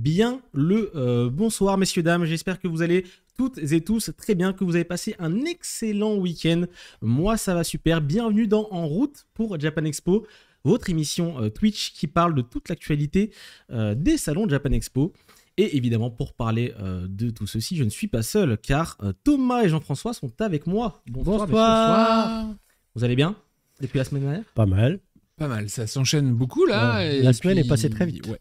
bien le bonsoir, messieurs, dames. J'espère que vous allez toutes et tous très bien, que vous avez passé un excellent week-end. Moi, ça va super. Bienvenue dans En route pour Japan Expo, votre émission Twitch qui parle de toute l'actualité des salons Japan Expo. Et évidemment, pour parler de tout ceci, je ne suis pas seul, car Thomas et Jean-François sont avec moi. Bonsoir. Vous allez bien depuis la semaine dernière? Pas mal. Pas mal, ça s'enchaîne beaucoup là. Ouais, et la semaine puis... est passée très vite. Ouais.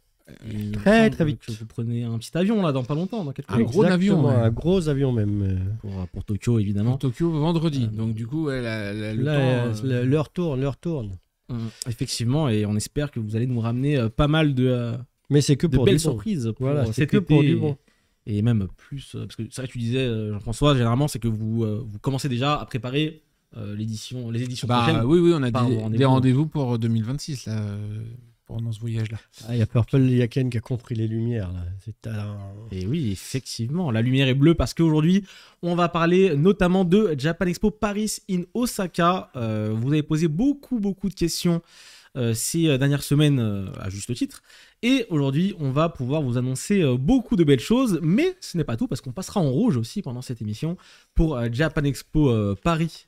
Très vite. Que vous prenez un petit avion là dans pas longtemps, dans quelques Un jours. gros avion, ouais. Un gros avion même. Pour Tokyo évidemment. Pour Tokyo vendredi. Donc du coup, ouais, le Là, temps. l'heure tourne. Effectivement, et on espère que vous allez nous ramener pas mal de Mais c'est que pour belles du bon. surprises pour Voilà, c'est cet que été, pour du bon. et même plus parce que c'est vrai que tu disais Jean-François, généralement c'est que vous commencez déjà à préparer les éditions prochaines. Oui, on a Pas des rendez-vous pour 2026 là, pendant ce voyage-là. Ah, il y a Purple Yaken qui a compris les lumières. Là. Et oui, effectivement, la lumière est bleue parce qu'aujourd'hui, on va parler notamment de Japan Expo Paris in Osaka. Vous avez posé beaucoup de questions ces dernières semaines, à juste titre. Et aujourd'hui, on va pouvoir vous annoncer beaucoup de belles choses, mais ce n'est pas tout, parce qu'on passera en rouge aussi pendant cette émission pour Japan Expo Paris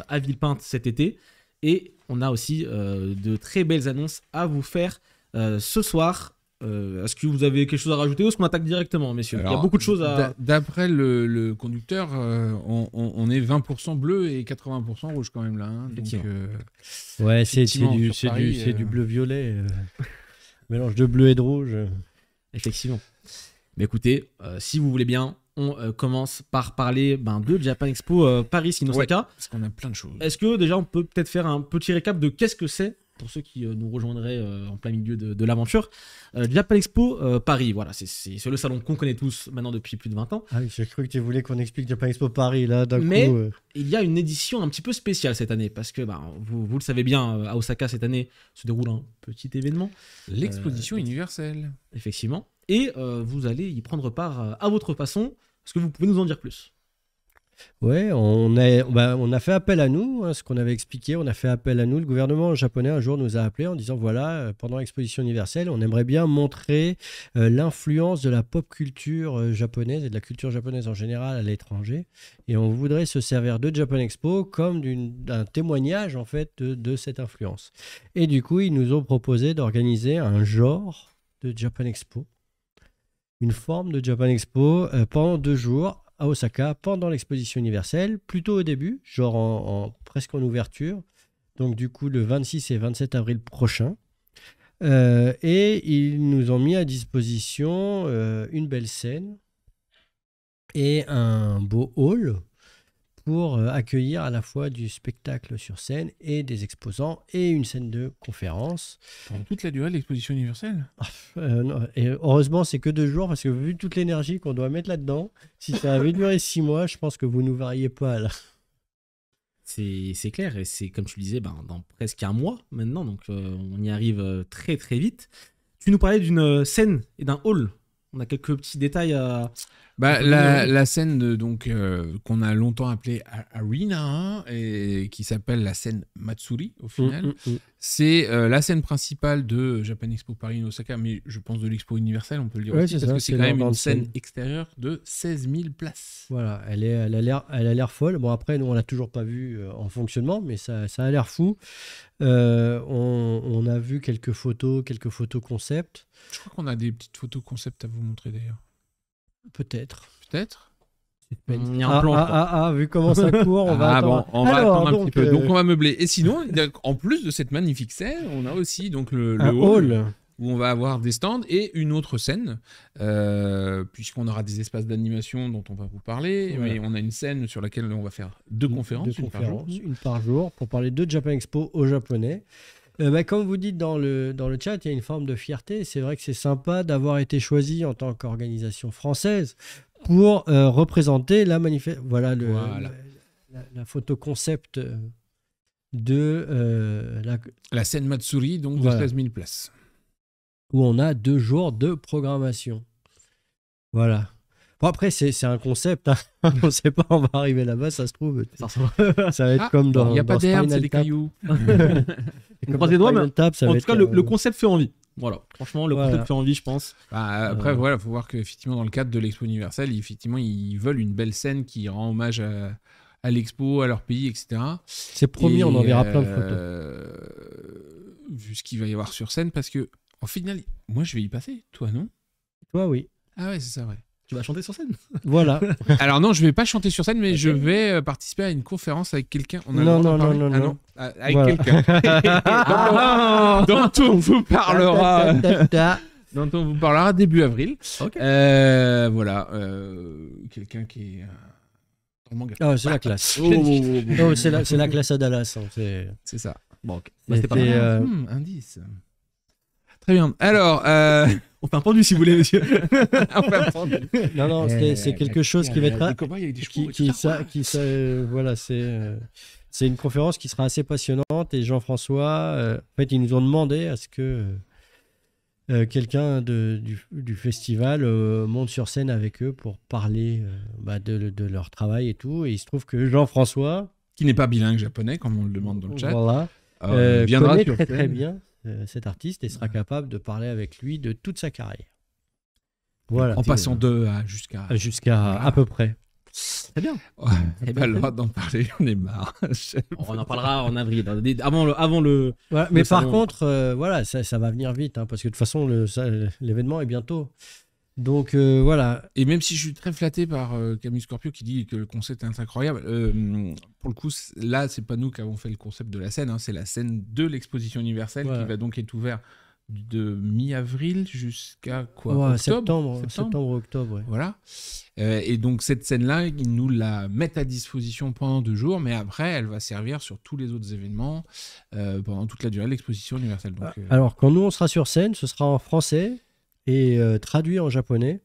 à Villepinte cet été. Et on a aussi de très belles annonces à vous faire ce soir. Est-ce que vous avez quelque chose à rajouter ou est-ce qu'on attaque directement, messieurs? Alors, il y a beaucoup de choses à... D'après le conducteur, on est 20% bleu et 80% rouge quand même là. Hein. Donc, ouais, c'est Paris, du bleu-violet. Mélange de bleu et de rouge. Effectivement. Mais écoutez, si vous voulez bien, on commence par parler de Japan Expo Paris in Osaka. Ouais, parce qu'on a plein de choses. Est-ce que déjà on peut peut-être faire un petit récap de qu'est-ce que c'est pour ceux qui nous rejoindraient en plein milieu de l'aventure. Japan Expo Paris, voilà, c'est le salon qu'on connaît tous maintenant depuis plus de 20 ans. Ah oui, j'ai cru que tu voulais qu'on explique Japan Expo Paris là d'un coup. Mais il y a une édition un petit peu spéciale cette année parce que vous le savez bien, à Osaka cette année se déroule un petit événement. L'exposition universelle. Effectivement. Et vous allez y prendre part à votre façon. Est-ce que vous pouvez nous en dire plus? Ouais, on a fait appel à nous, ce qu'on avait expliqué, on a fait appel à nous. Le gouvernement japonais un jour nous a appelé en disant voilà, pendant l'exposition universelle, on aimerait bien montrer l'influence de la pop culture japonaise et de la culture japonaise en général à l'étranger. Et on voudrait se servir de Japan Expo comme d'un témoignage en fait de cette influence. Et du coup, ils nous ont proposé d'organiser un genre de Japan Expo, une forme de Japan Expo pendant 2 jours à Osaka pendant l'exposition universelle, plutôt au début, genre presque en ouverture, donc du coup le 26 et 27 avril prochain. Et ils nous ont mis à disposition une belle scène et un beau hall pour accueillir à la fois du spectacle sur scène et des exposants et une scène de conférence. Pendant toute la durée de l'exposition universelle. Non, et heureusement, c'est que 2 jours parce que vu toute l'énergie qu'on doit mettre là-dedans, si ça avait duré 6 mois, je pense que vous ne nous variez pas là. C'est clair, et c'est comme tu le disais, dans presque un mois maintenant, donc on y arrive très vite. Tu nous parlais d'une scène et d'un hall. On a quelques petits détails à... La scène qu'on a longtemps appelée Arena et qui s'appelle la scène Matsuri au final, c'est la scène principale de Japan Expo Paris in Osaka, mais je pense de l'expo universelle, on peut le dire aussi, parce que c'est quand même une scène extérieure de 16 000 places. Voilà, elle a l'air folle. Bon, après, nous, on l'a toujours pas vue en fonctionnement, mais ça a l'air fou. On a vu quelques photos concept. Je crois qu'on a des petites photos concept à vous montrer d'ailleurs. Peut-être. Il y a un plan. Vu comment ça court, on va attendre. On va attendre un petit peu. Donc on va meubler. Et sinon, en plus de cette magnifique scène, on a aussi donc le hall où on va avoir des stands et une autre scène, puisqu'on aura des espaces d'animation dont on va vous parler. Ouais. Mais on a une scène sur laquelle on va faire deux conférences, une par jour, pour parler de Japan Expo aux Japonais. Comme vous dites dans le chat, il y a une forme de fierté. C'est vrai que c'est sympa d'avoir été choisi en tant qu'organisation française pour représenter la manifestation. Voilà, la photo concept de la scène Matsuri, donc de 16 000 places. Où on a 2 jours de programmation. Voilà. Bon, après, c'est un concept. Hein. On ne sait pas, on va arriver là-bas, ça se trouve. Ça va être comme dans. Il n'y a pas d'herbe, c'est des cailloux. On croise les doigts, mais en tout cas, le concept fait envie. Voilà, franchement, le concept fait envie, je pense. Après, voilà, faut voir qu'effectivement, dans le cadre de l'Expo universelle, effectivement, ils veulent une belle scène qui rend hommage à l'Expo, à leur pays, etc. C'est promis, on enverra plein de photos. Vu ce qu'il va y avoir sur scène, parce que, en final, moi, je vais y passer. Toi, non? Toi, oui. Ah ouais, c'est ça, ouais. Tu vas chanter sur scène? Voilà. Alors non, je vais pas chanter sur scène, mais je vais participer à une conférence avec quelqu'un. Non. Avec quelqu'un dont on vous parlera. Dont on vous parlera début avril. Okay. Voilà, quelqu'un qui est dans le manga. Ah, c'est la classe. C'est la classe à Dallas. Hein. C'est ça. Bon, okay. C'était pas mal. Indice. Très bien. Alors, on fait un pendu si vous voulez, monsieur. Non, c'est quelque chose qui va être. Voilà, c'est une conférence qui sera assez passionnante. Et Jean-François, en fait, ils nous ont demandé à ce que quelqu'un du festival monte sur scène avec eux pour parler de leur travail et tout. Et il se trouve que Jean-François, qui n'est pas bilingue japonais, comme on le demande dans le chat, voilà, viendra connaît très bien cet artiste et sera capable de parler avec lui de toute sa carrière. Voilà. En passant jusqu'à à peu près. Très bien. On n'a pas le droit d'en parler, on est marre. On en parlera en avril, avant le voilà, mais par contre, voilà, ça va venir vite, hein, parce que de toute façon, l'événement est bientôt. Donc voilà. Et même si je suis très flatté par Camille Scorpio qui dit que le concept est incroyable, pour le coup, là, c'est pas nous qui avons fait le concept de la scène, hein, c'est la scène de l'exposition universelle qui va donc être ouverte de mi-avril jusqu'à quoi, septembre, octobre. Ouais. Voilà. Et donc cette scène-là, ils nous la mettent à disposition pendant 2 jours, mais après, elle va servir sur tous les autres événements pendant toute la durée de l'exposition universelle. Donc, alors, quand nous, on sera sur scène, ce sera en français et traduit en japonais.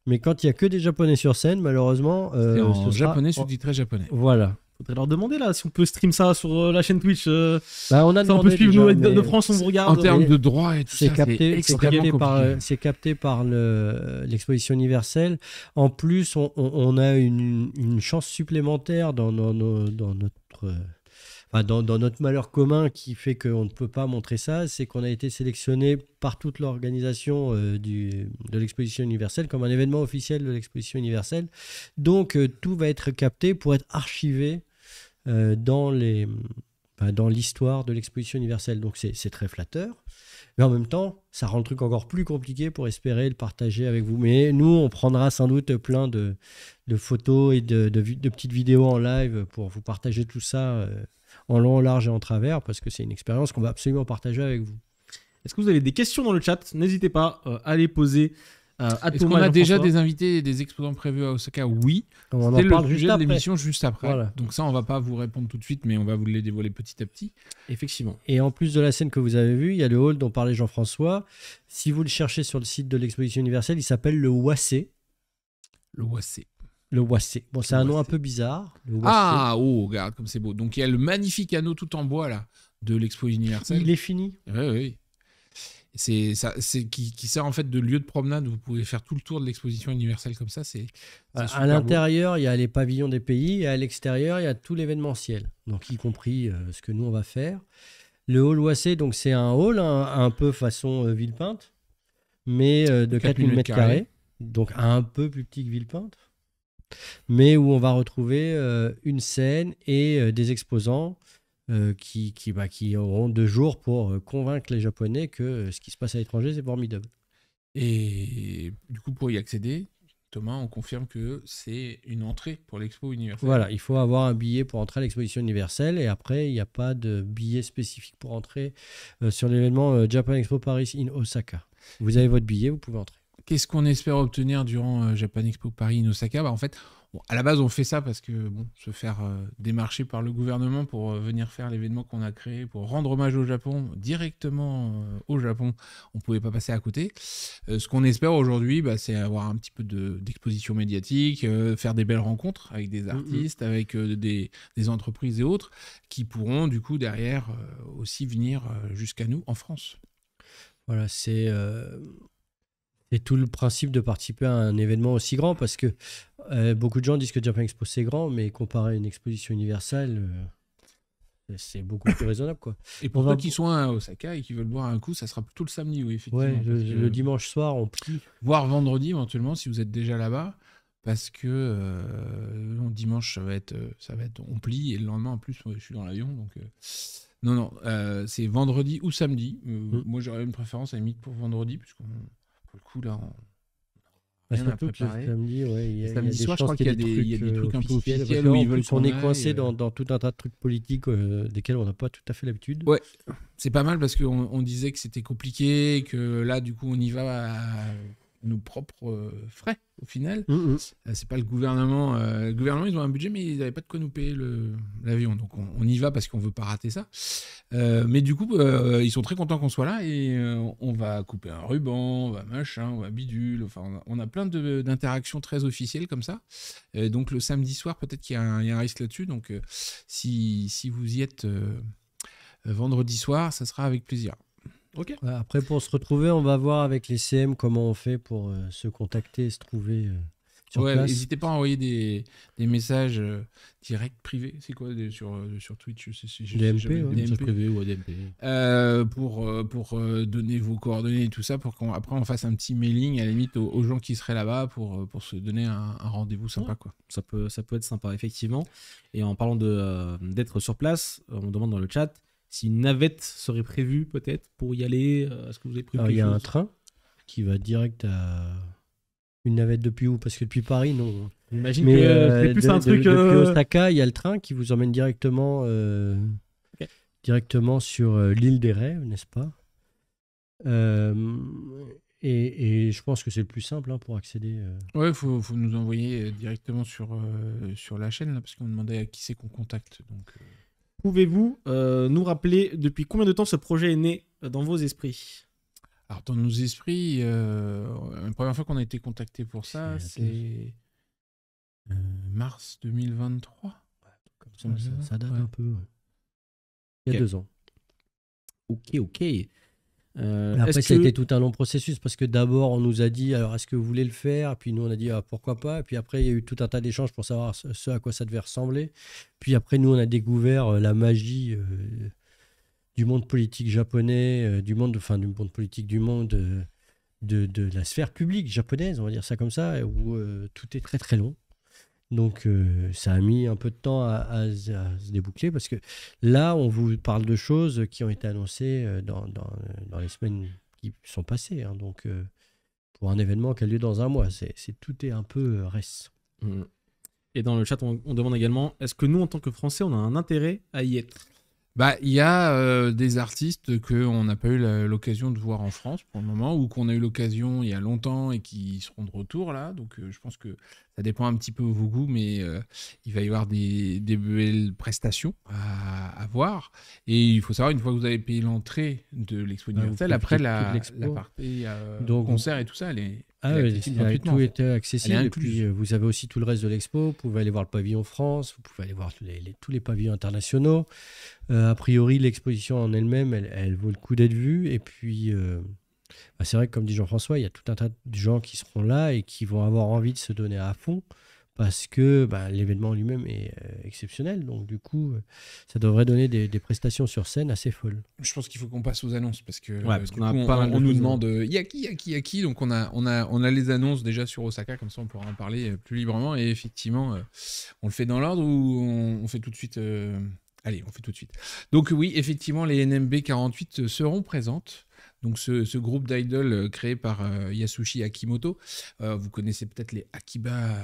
Mais quand il n'y a que des japonais sur scène, malheureusement... c'est en japonais, sous-titré japonais. Voilà. Faudrait leur demander là si on peut stream ça sur la chaîne Twitch. On a demandé, on peut suivre nous de France, on vous regarde. En termes de droit et tout ça, c'est capté par l'exposition universelle. En plus, on a une chance supplémentaire dans notre malheur commun qui fait qu'on ne peut pas montrer ça, c'est qu'on a été sélectionné par toute l'organisation de l'exposition universelle comme un événement officiel de l'exposition universelle. Donc tout va être capté pour être archivé dans l'histoire de l'exposition universelle. Donc c'est très flatteur. Mais en même temps, ça rend le truc encore plus compliqué pour espérer le partager avec vous. Mais nous, on prendra sans doute plein de photos et de petites vidéos en live pour vous partager tout ça en long, en large et en travers, parce que c'est une expérience qu'on va absolument partager avec vous. Est-ce que vous avez des questions dans le chat? N'hésitez pas à les poser à Est-ce qu'on a déjà des invités et des exposants prévus à Osaka? Oui. On en parle juste de l'émission juste après. Voilà. Donc ça, on va pas vous répondre tout de suite, mais on va vous les dévoiler petit à petit. Effectivement. Et en plus de la scène que vous avez vue, il y a le hall dont parlait Jean-François. Si vous le cherchez sur le site de l'exposition universelle, il s'appelle le Wassé. Le Wassé. Le Wassé. Bon, c'est un nom un peu bizarre. Regarde comme c'est beau. Donc il y a le magnifique anneau tout en bois là de l'expo universelle. Il est fini. Oui. C'est ça, qui sert en fait de lieu de promenade où vous pouvez faire tout le tour de l'exposition universelle comme ça. À l'intérieur, il y a les pavillons des pays et à l'extérieur, il y a tout l'événementiel, donc y compris ce que nous on va faire. Le hall Wassé, donc c'est un hall un peu façon Villepinte, mais de 4000 m², donc un peu plus petit que Villepinte, mais où on va retrouver une scène et des exposants qui auront 2 jours pour convaincre les Japonais que ce qui se passe à l'étranger, c'est formidable. Et du coup, pour y accéder, Thomas, on confirme que c'est une entrée pour l'expo universelle. Voilà, il faut avoir un billet pour entrer à l'exposition universelle et après, il n'y a pas de billet spécifique pour entrer sur l'événement Japan Expo Paris in Osaka. Vous avez votre billet, vous pouvez entrer. Qu'est-ce qu'on espère obtenir durant Japan Expo Paris in Osaka? En fait, à la base, on fait ça parce que se faire démarcher par le gouvernement pour venir faire l'événement qu'on a créé, pour rendre hommage au Japon, directement au Japon, on ne pouvait pas passer à côté. Ce qu'on espère aujourd'hui, c'est avoir un petit peu d'exposition médiatique, faire des belles rencontres avec des artistes, avec des entreprises et autres, qui pourront du coup derrière aussi venir jusqu'à nous en France. Voilà, c'est tout le principe de participer à un événement aussi grand, parce que beaucoup de gens disent que Japan Expo c'est grand, mais comparé à une exposition universelle, C'est beaucoup plus raisonnable, quoi. Et pour ceux qui sont à Osaka et qui veulent boire un coup, ça sera plutôt le samedi, oui, effectivement. Ouais, le dimanche soir, on plie. Voire vendredi, éventuellement, si vous êtes déjà là-bas. Parce que dimanche, ça va être on plie. Et le lendemain, en plus, je suis dans l'avion. Donc, non, c'est vendredi ou samedi. Moi, j'aurais une préférence à la limite pour vendredi, puisqu'on, pour le coup, là, rien à préparer. Samedi, il y a samedi des soir, je crois qu'il y a des trucs un peu officiels où ils veulent qu'on est coincé dans tout un tas de trucs politiques desquels on n'a pas tout à fait l'habitude. Ouais, c'est pas mal parce qu'on disait que c'était compliqué, que là, du coup, on y va à nos propres frais, au final. C'est pas le gouvernement. Le gouvernement, ils ont un budget, mais ils n'avaient pas de quoi nous payer l'avion. Donc, on y va parce qu'on veut pas rater ça. Mais du coup, ils sont très contents qu'on soit là et on va couper un ruban, on va machin, on va bidule. Enfin, on a plein d'interactions très officielles comme ça. Donc, le samedi soir, peut-être qu'il y a un risque là-dessus. Donc, si vous y êtes vendredi soir, ça sera avec plaisir. Ok. Après, pour se retrouver, on va voir avec les CM comment on fait pour se contacter et se trouver sur place. N'hésitez pas à envoyer des messages directs privés. C'est quoi sur Twitch? DMP, message privé ou DMP. Pour donner vos coordonnées et tout ça, pour qu'après on fasse un petit mailing à la limite aux gens qui seraient là-bas pour se donner un rendez-vous sympa, quoi. Ça peut être sympa, effectivement. Et en parlant d'être sur place, on demande dans le chat si une navette serait prévue peut-être pour y aller. Est-ce que vous avez prévu quelque chose ? Il y a un train qui va direct à une navette depuis où ? Parce que depuis Paris, non. J'imagine que c'est plus un truc. Depuis Osaka, il y a le train qui vous emmène directement, directement sur l'île des Rêves, n'est-ce pas ? Et je pense que c'est le plus simple pour accéder. Ouais, faut nous envoyer directement sur la chaîne là, parce qu'on demandait à qui c'est qu'on contacte. Donc. Pouvez-vous nous rappeler depuis combien de temps ce projet est né dans vos esprits ? Alors, dans nos esprits, la première fois qu'on a été contacté pour ça, c'est mars 2023. Ça date un peu. Il y a 2 ans. Ok. Après, ça a été tout un long processus parce que d'abord, on nous a dit alors est-ce que vous voulez le faire ? Puis nous, on a dit pourquoi pas ? Et puis après, il y a eu tout un tas d'échanges pour savoir ce à quoi ça devait ressembler. Puis après, nous, on a découvert la magie du monde politique japonais, du monde politique, du monde de la sphère publique japonaise, on va dire ça comme ça, où tout est très très long. Donc ça a mis un peu de temps à se déboucler parce que là, on vous parle de choses qui ont été annoncées dans les semaines qui sont passées. Donc pour un événement qui a lieu dans un mois, tout est un peu reste. Et dans le chat, on demande également, est-ce que nous, en tant que Français, on a un intérêt à y être ? Il y a des artistes qu'on n'a pas eu l'occasion de voir en France pour le moment, ou qu'on a eu l'occasion il y a longtemps et qui seront de retour là. Donc je pense que ça dépend un petit peu de vos goûts, mais il va y avoir des belles prestations à voir. Et il faut savoir, une fois que vous avez payé l'entrée de l'Expo universelle, après la partie concert et tout ça, tout était accessible. Et puis vous avez aussi tout le reste de l'expo. Vous pouvez aller voir le pavillon France, vous pouvez aller voir tous les pavillons internationaux. A priori, l'exposition en elle-même, elle vaut le coup d'être vue. Et puis, c'est vrai que comme dit Jean-François, il y a tout un tas de gens qui seront là et qui vont avoir envie de se donner à fond parce que l'événement lui-même est exceptionnel. Donc du coup, ça devrait donner des prestations sur scène assez folles. Je pense qu'il faut qu'on passe aux annonces parce que on nous demande Yaki. Donc on a les annonces déjà sur Osaka, comme ça on pourra en parler plus librement. Et effectivement, on le fait dans l'ordre ou on fait tout de suite Allez, on fait tout de suite. Donc oui, effectivement, les NMB 48 seront présentes. Donc ce groupe d'idoles créé par Yasushi Akimoto. Vous connaissez peut-être les Akiba...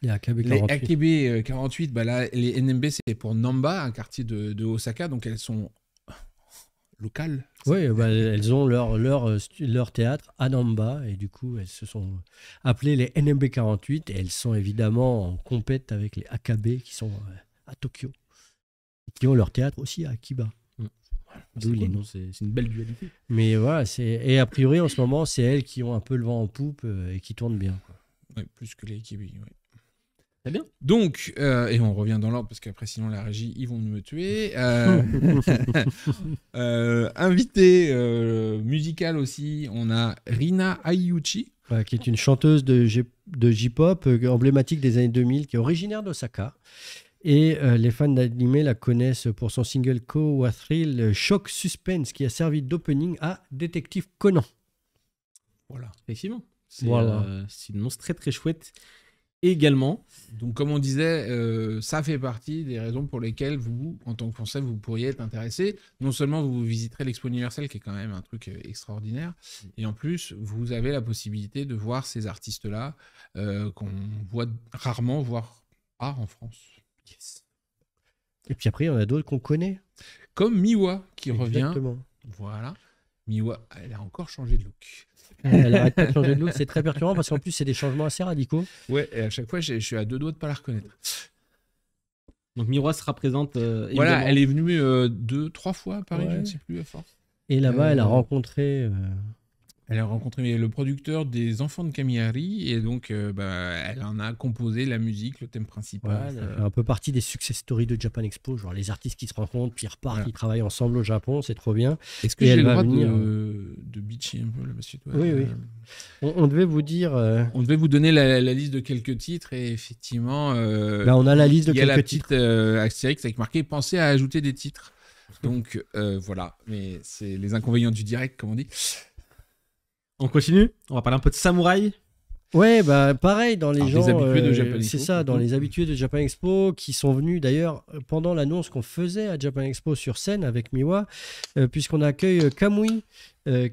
Les AKB 48, là, les NMB, c'est pour Namba, un quartier de Osaka. Donc elles sont locales. Oui, elles ont leur théâtre à Namba. Et du coup, elles se sont appelées les NMB 48. Et elles sont évidemment en compète avec les AKB qui sont à Tokyo. Qui ont leur théâtre aussi à Akiba. D'où les noms. C'est une belle dualité. Mais voilà, et a priori en ce moment, c'est elles qui ont un peu le vent en poupe et qui tournent bien. Oui, plus que les Akibi. Ouais. Très bien. Donc, et on revient dans l'ordre parce qu'après sinon la régie, ils vont me tuer. Invité musical aussi, on a Rina Ayuchi. Qui est une chanteuse de J-pop emblématique des années 2000, qui est originaire d'Osaka. Et les fans d'anime la connaissent pour son single Kowa Thrill Shock Suspense qui a servi d'opening à Détective Conan. Voilà, effectivement. C'est une annonce très très chouette également. Donc comme on disait, ça fait partie des raisons pour lesquelles vous, en tant que Français, vous pourriez être intéressé. Non seulement vous visiterez l'Expo universelle, qui est quand même un truc extraordinaire, et en plus, vous avez la possibilité de voir ces artistes-là qu'on voit rarement, voire pas en France. Yes. Et puis après, il y en a d'autres qu'on connaît. Comme Miwa, qui Exactement. revient. Voilà. Miwa, elle a encore changé de look. Elle arrête pas de changer de look, c'est très perturbant parce qu'en plus, c'est des changements assez radicaux. Ouais, et à chaque fois, je suis à 2 doigts de pas la reconnaître. Donc Miwa sera présente. Voilà, elle est venue 2-3 fois à Paris, je ne sais plus à force. Et là-bas, elle a rencontré. Elle a rencontré le producteur des Enfants de Camihari et donc elle en a composé la musique, le thème principal. Ça fait un peu partie des success stories de Japan Expo, genre les artistes qui se rencontrent, puis ils repartent, ils travaillent ensemble au Japon, c'est trop bien. Est-ce que j'ai le droit de bitcher un peu là, monsieur toi? Oui, oui. On devait vous dire... On devait vous donner la liste de quelques titres et effectivement... on a la liste de quelques titres. Il y a la petite Astérix avec marqué « Pensez à ajouter des titres ». Donc voilà, mais c'est les inconvénients du direct, comme on dit. On continue. On va parler un peu de samouraï. Ouais, pareil, dans les habitués de Japan Expo. C'est ça, dans les habitués de Japan Expo qui sont venus d'ailleurs pendant l'annonce qu'on faisait à Japan Expo sur scène avec Miwa, puisqu'on accueille Kamui,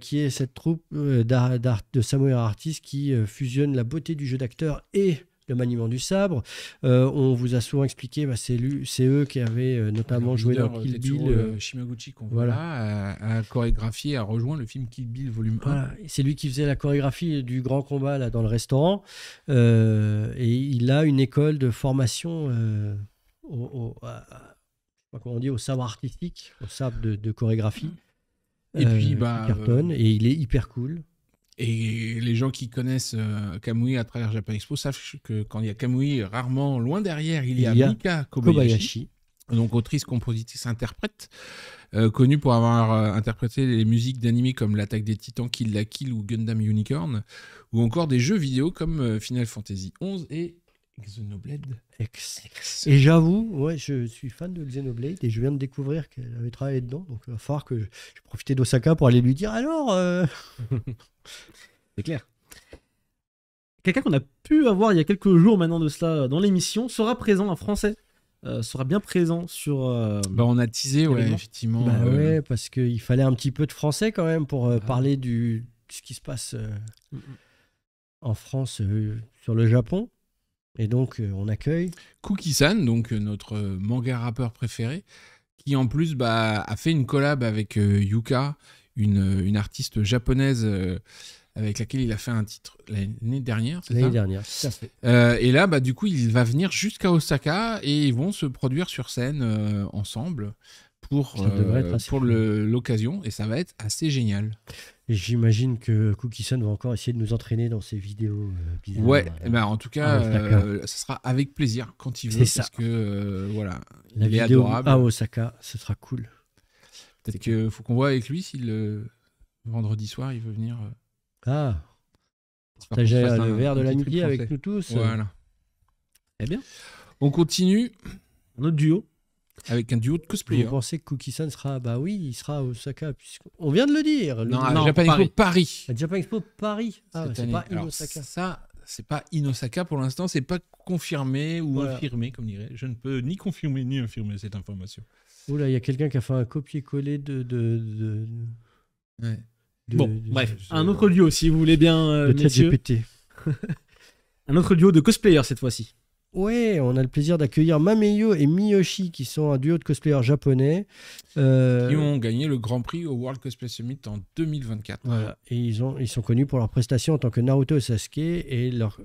qui est cette troupe d'art de samouraï artistes qui fusionne la beauté du jeu d'acteur et le maniement du sabre. On vous a souvent expliqué, c'est eux qui avaient notamment joué dans Kill Bill. Shimaguchi, qu'on voit là, a chorégraphié, a rejoint le film Kill Bill volume 1. Voilà. C'est lui qui faisait la chorégraphie du grand combat là, dans le restaurant. Et il a une école de formation au sabre artistique, au sabre de chorégraphie. Et puis, qui cartonne, et il est hyper cool. Et les gens qui connaissent Kamui à travers Japan Expo savent que quand il y a Kamui, rarement, loin derrière, il y a Mika Kobayashi. Donc autrice, compositrice, interprète, connue pour avoir interprété les musiques d'anime comme l'Attaque des Titans, Kill la Kill ou Gundam Unicorn, ou encore des jeux vidéo comme Final Fantasy XI et Xenoblade X. Et j'avoue, je suis fan de Xenoblade et je viens de découvrir qu'elle avait travaillé dedans, donc il va falloir que je profite d'Osaka pour aller lui dire alors. C'est clair. Quelqu'un qu'on a pu avoir il y a quelques jours maintenant de cela dans l'émission sera présent, un Français. Sera bien présent sur... on a teasé, effectivement. Parce qu'il fallait un petit peu de français quand même pour parler de ce qui se passe en France sur le Japon. Et donc, on accueille... Kuki-san, donc notre manga rappeur préféré, qui en plus a fait une collab avec Yuka, une artiste japonaise... avec laquelle il a fait un titre l'année dernière, c'est ça ? L'année dernière, tout à fait. Et là, du coup, il va venir jusqu'à Osaka et ils vont se produire sur scène ensemble pour l'occasion et ça va être assez génial. Et j'imagine que Cookie-san va encore essayer de nous entraîner dans ses vidéos bizarres. Ouais, en tout cas, ça sera avec plaisir quand il veut. Parce que, la il est vidéo adorable. à Osaka, ce sera cool. Peut-être qu'il faut qu'on voit avec lui si vendredi soir, il veut venir... partager le verre de l'amitié avec nous tous. Voilà. Eh bien. On continue. Un autre duo. Avec un duo de cosplayers. Vous pensez que Cookie-san sera... il sera à Osaka. On vient de le dire. Non, Japan Expo Paris. À Japan Expo Paris. C'est pas in Osaka. Ça, c'est pas in Osaka pour l'instant. C'est pas confirmé ou infirmé, comme dirait. Je ne peux ni confirmer ni infirmer cette information. Oula, il y a quelqu'un qui a fait un copier-coller de... Ouais. Bref, un autre duo, si vous voulez bien, de messieurs. ChatGPT. Un autre duo de cosplayers cette fois-ci. Ouais, on a le plaisir d'accueillir Mameyo et Miyoshi, qui sont un duo de cosplayers japonais. Qui ont gagné le Grand Prix au World Cosplay Summit en 2024. Voilà, et ils sont connus pour leurs prestations en tant que Naruto et Sasuke et leur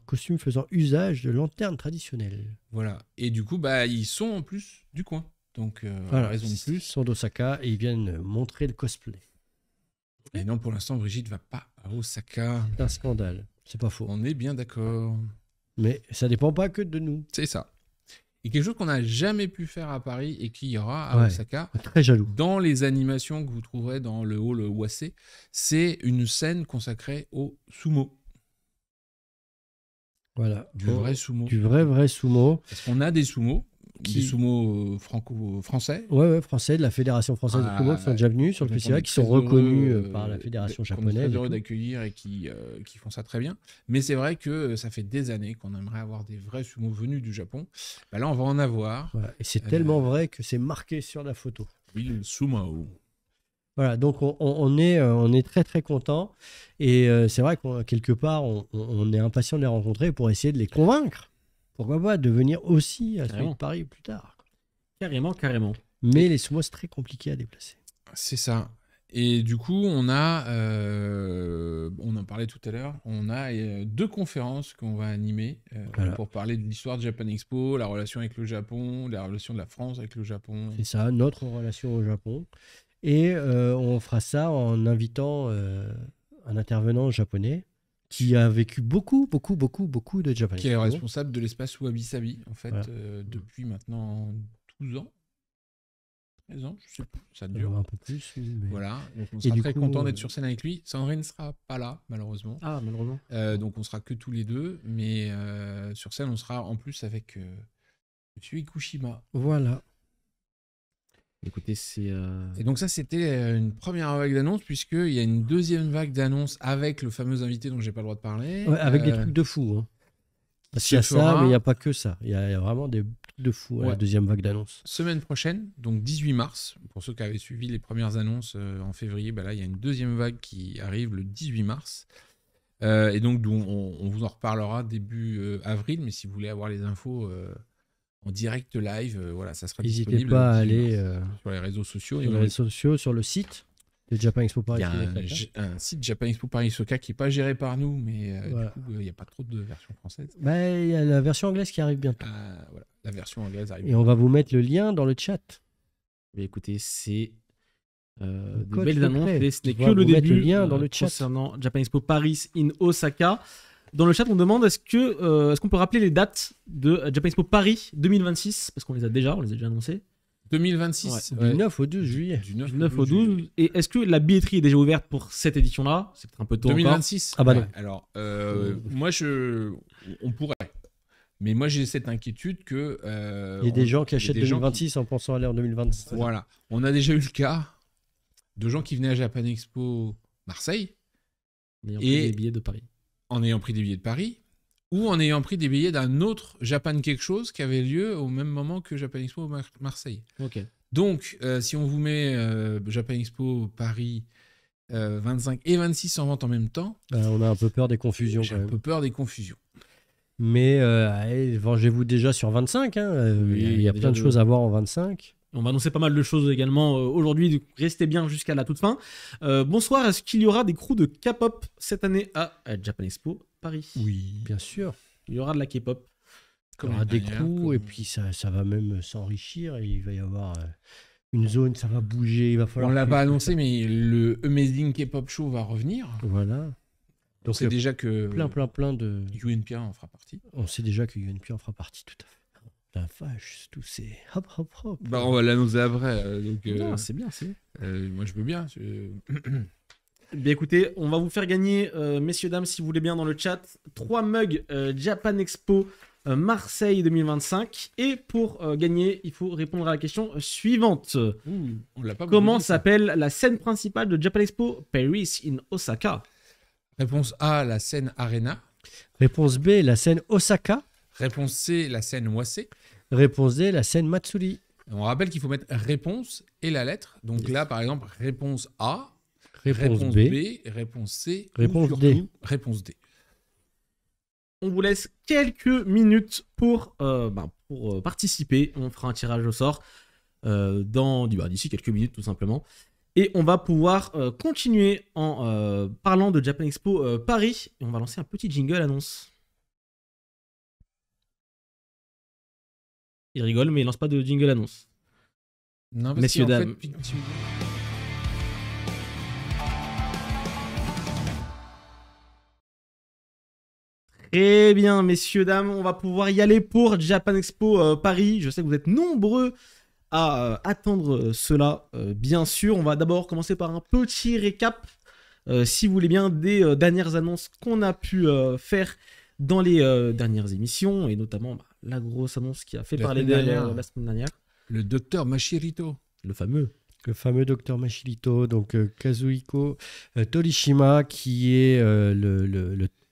costume faisant usage de lanternes traditionnelles. Voilà, et du coup, ils sont en plus du coin. Donc, raison de plus. Ils sont d'Osaka et ils viennent montrer le cosplay. Et non, pour l'instant, Brigitte va pas à Osaka. C'est un scandale, c'est pas faux. On est bien d'accord. Mais ça dépend pas que de nous. C'est ça. Et quelque chose qu'on n'a jamais pu faire à Paris et qu'il y aura à Osaka. Très jaloux. Dans les animations que vous trouverez dans le hall Wase, c'est une scène consacrée au sumo. Voilà. Du vrai sumo. Du vrai sumo. Parce qu'on a des sumos, des sumos franco-français. Ouais, français, de la Fédération française de sumo qui sont déjà venus sur le festival, qui sont reconnus par la Fédération japonaise. On est très heureux d'accueillir et qui font ça très bien. Mais c'est vrai que ça fait des années qu'on aimerait avoir des vrais sumos venus du Japon. Bah là, on va en avoir. Voilà. Et c'est tellement vrai que c'est marqué sur la photo. Oui, le sumo. Voilà, donc on est très très content. Et c'est vrai qu'on quelque part, on est impatient de les rencontrer pour essayer de les convaincre. Pourquoi pas de venir aussi à celui de Paris plus tard. Carrément. Mais les sumos, c'est très compliqué à déplacer. C'est ça. Et du coup, on en parlait tout à l'heure, on a 2 conférences qu'on va animer pour parler de l'histoire de Japan Expo, la relation avec le Japon, la relation de la France avec le Japon. C'est ça, notre relation au Japon. Et on fera ça en invitant un intervenant japonais qui a vécu beaucoup de Japan Expo. Qui est responsable de l'espace Wabi Sabi, en fait, depuis maintenant 12 ans. 13 ans, je sais pas, ça dure. Un peu plus. Mais... Voilà, donc on sera très content d'être sur scène avec lui. Sandrine ne sera pas là, malheureusement. Ah, malheureusement. Donc on sera que tous les deux, mais sur scène, on sera en plus avec Monsieur Ikushima. Voilà. Écoutez, c'est... Et donc ça, c'était une première vague d'annonces, puisqu'il y a une deuxième vague d'annonces avec le fameux invité dont j'ai pas le droit de parler. Ouais, avec des trucs de fou. Hein. Parce qu'il y a ça, mais il n'y a pas que ça. Il y a vraiment des trucs de fou à la deuxième vague d'annonces. Semaine prochaine, donc 18 mars, pour ceux qui avaient suivi les premières annonces en février, là, il y a une deuxième vague qui arrive le 18 mars. Et donc, on vous en reparlera début avril, mais si vous voulez avoir les infos... en direct live, voilà, ça sera disponible. N'hésitez pas à aller sur les réseaux sociaux. Sur les réseaux sociaux, sur le site de Japan Expo Paris. Il y a un site Japan Expo Paris Soka qui n'est pas géré par nous, mais du coup, il n'y a pas trop de version française. Il y a la version anglaise qui arrive bientôt. Voilà, la version anglaise arrive. Et on va vous mettre le lien dans le chat. Mais écoutez, c'est de belles annonces. Et ce n'est que le début début le lien dans le chat. Concernant Japan Expo Paris in Osaka. Dans le chat, on demande est-ce qu'on peut rappeler les dates de Japan Expo Paris 2026 parce qu'on les a déjà annoncées. 2026, du 9 au 12 juillet. Du 9 au 12. Et est-ce que la billetterie est déjà ouverte pour cette édition-là? C'est peut-être un peu tôt 2026 encore. Ah bah non. Alors, moi, on pourrait. Mais moi, j'ai cette inquiétude que... il y a des gens qui achètent 2026 en pensant aller en 2027. Voilà. On a déjà eu le cas de gens qui venaient à Japan Expo Marseille. Et des billets de Paris. En ayant pris des billets de Paris, ou en ayant pris des billets d'un autre Japan quelque chose qui avait lieu au même moment que Japan Expo Marseille. Ok. Donc, si on vous met Japan Expo Paris 25 et 26 en vente en même temps... on a un peu peur des confusions. J'ai un peu peur des confusions. Mais allez, vengez-vous déjà sur 25. Il y a plein de choses à voir en 25. On va annoncer pas mal de choses également aujourd'hui, restez bien jusqu'à la toute fin. Bonsoir, est-ce qu'il y aura des crews de K-pop cette année à Japan Expo Paris? Oui, bien sûr. Il y aura de la K-pop. Il y aura des crews et puis ça va même s'enrichir. Il va y avoir une zone, ça va bouger. Il va falloir. On l'a pas annoncé, mais le Amazing K-pop Show va revenir. Voilà. Donc c'est déjà que plein de... UNPA en fera partie. On sait déjà que UNPA en fera partie, tout à fait. La vache, tout c'est hop. On va l'annoncer après. Non, c'est bien. Moi, je veux bien. Bien écoutez, on va vous faire gagner, messieurs, dames, si vous voulez bien dans le chat, 3 mugs Japan Expo Marseille 2025. Et pour gagner, il faut répondre à la question suivante. On l'a pas. Comment s'appelle la scène principale de Japan Expo Paris in Osaka? Réponse A, la scène Arena. Réponse B, la scène Osaka. Réponse C, la scène Wase. Réponse D, la scène Matsuri. On rappelle qu'il faut mettre réponse et la lettre. Donc là, par exemple, réponse A, réponse B, réponse C, réponse ou D. Réponse D. On vous laisse quelques minutes pour participer. On fera un tirage au sort d'ici quelques minutes, tout simplement. Et on va pouvoir continuer en parlant de Japan Expo Paris. Et on va lancer un petit jingle annonce. Il rigole, mais il lance pas de jingle annonce. Non, parce messieurs, dames. Très bien, messieurs, dames, on va pouvoir y aller pour Japan Expo Paris. Je sais que vous êtes nombreux à attendre cela, bien sûr. On va d'abord commencer par un petit récap, si vous voulez bien, des dernières annonces qu'on a pu faire dans les dernières émissions, et notamment la grosse annonce qui a fait parler d'elle la semaine dernière. Le docteur Mashirito. Le fameux docteur Mashirito, donc Kazuhiko Torishima, qui est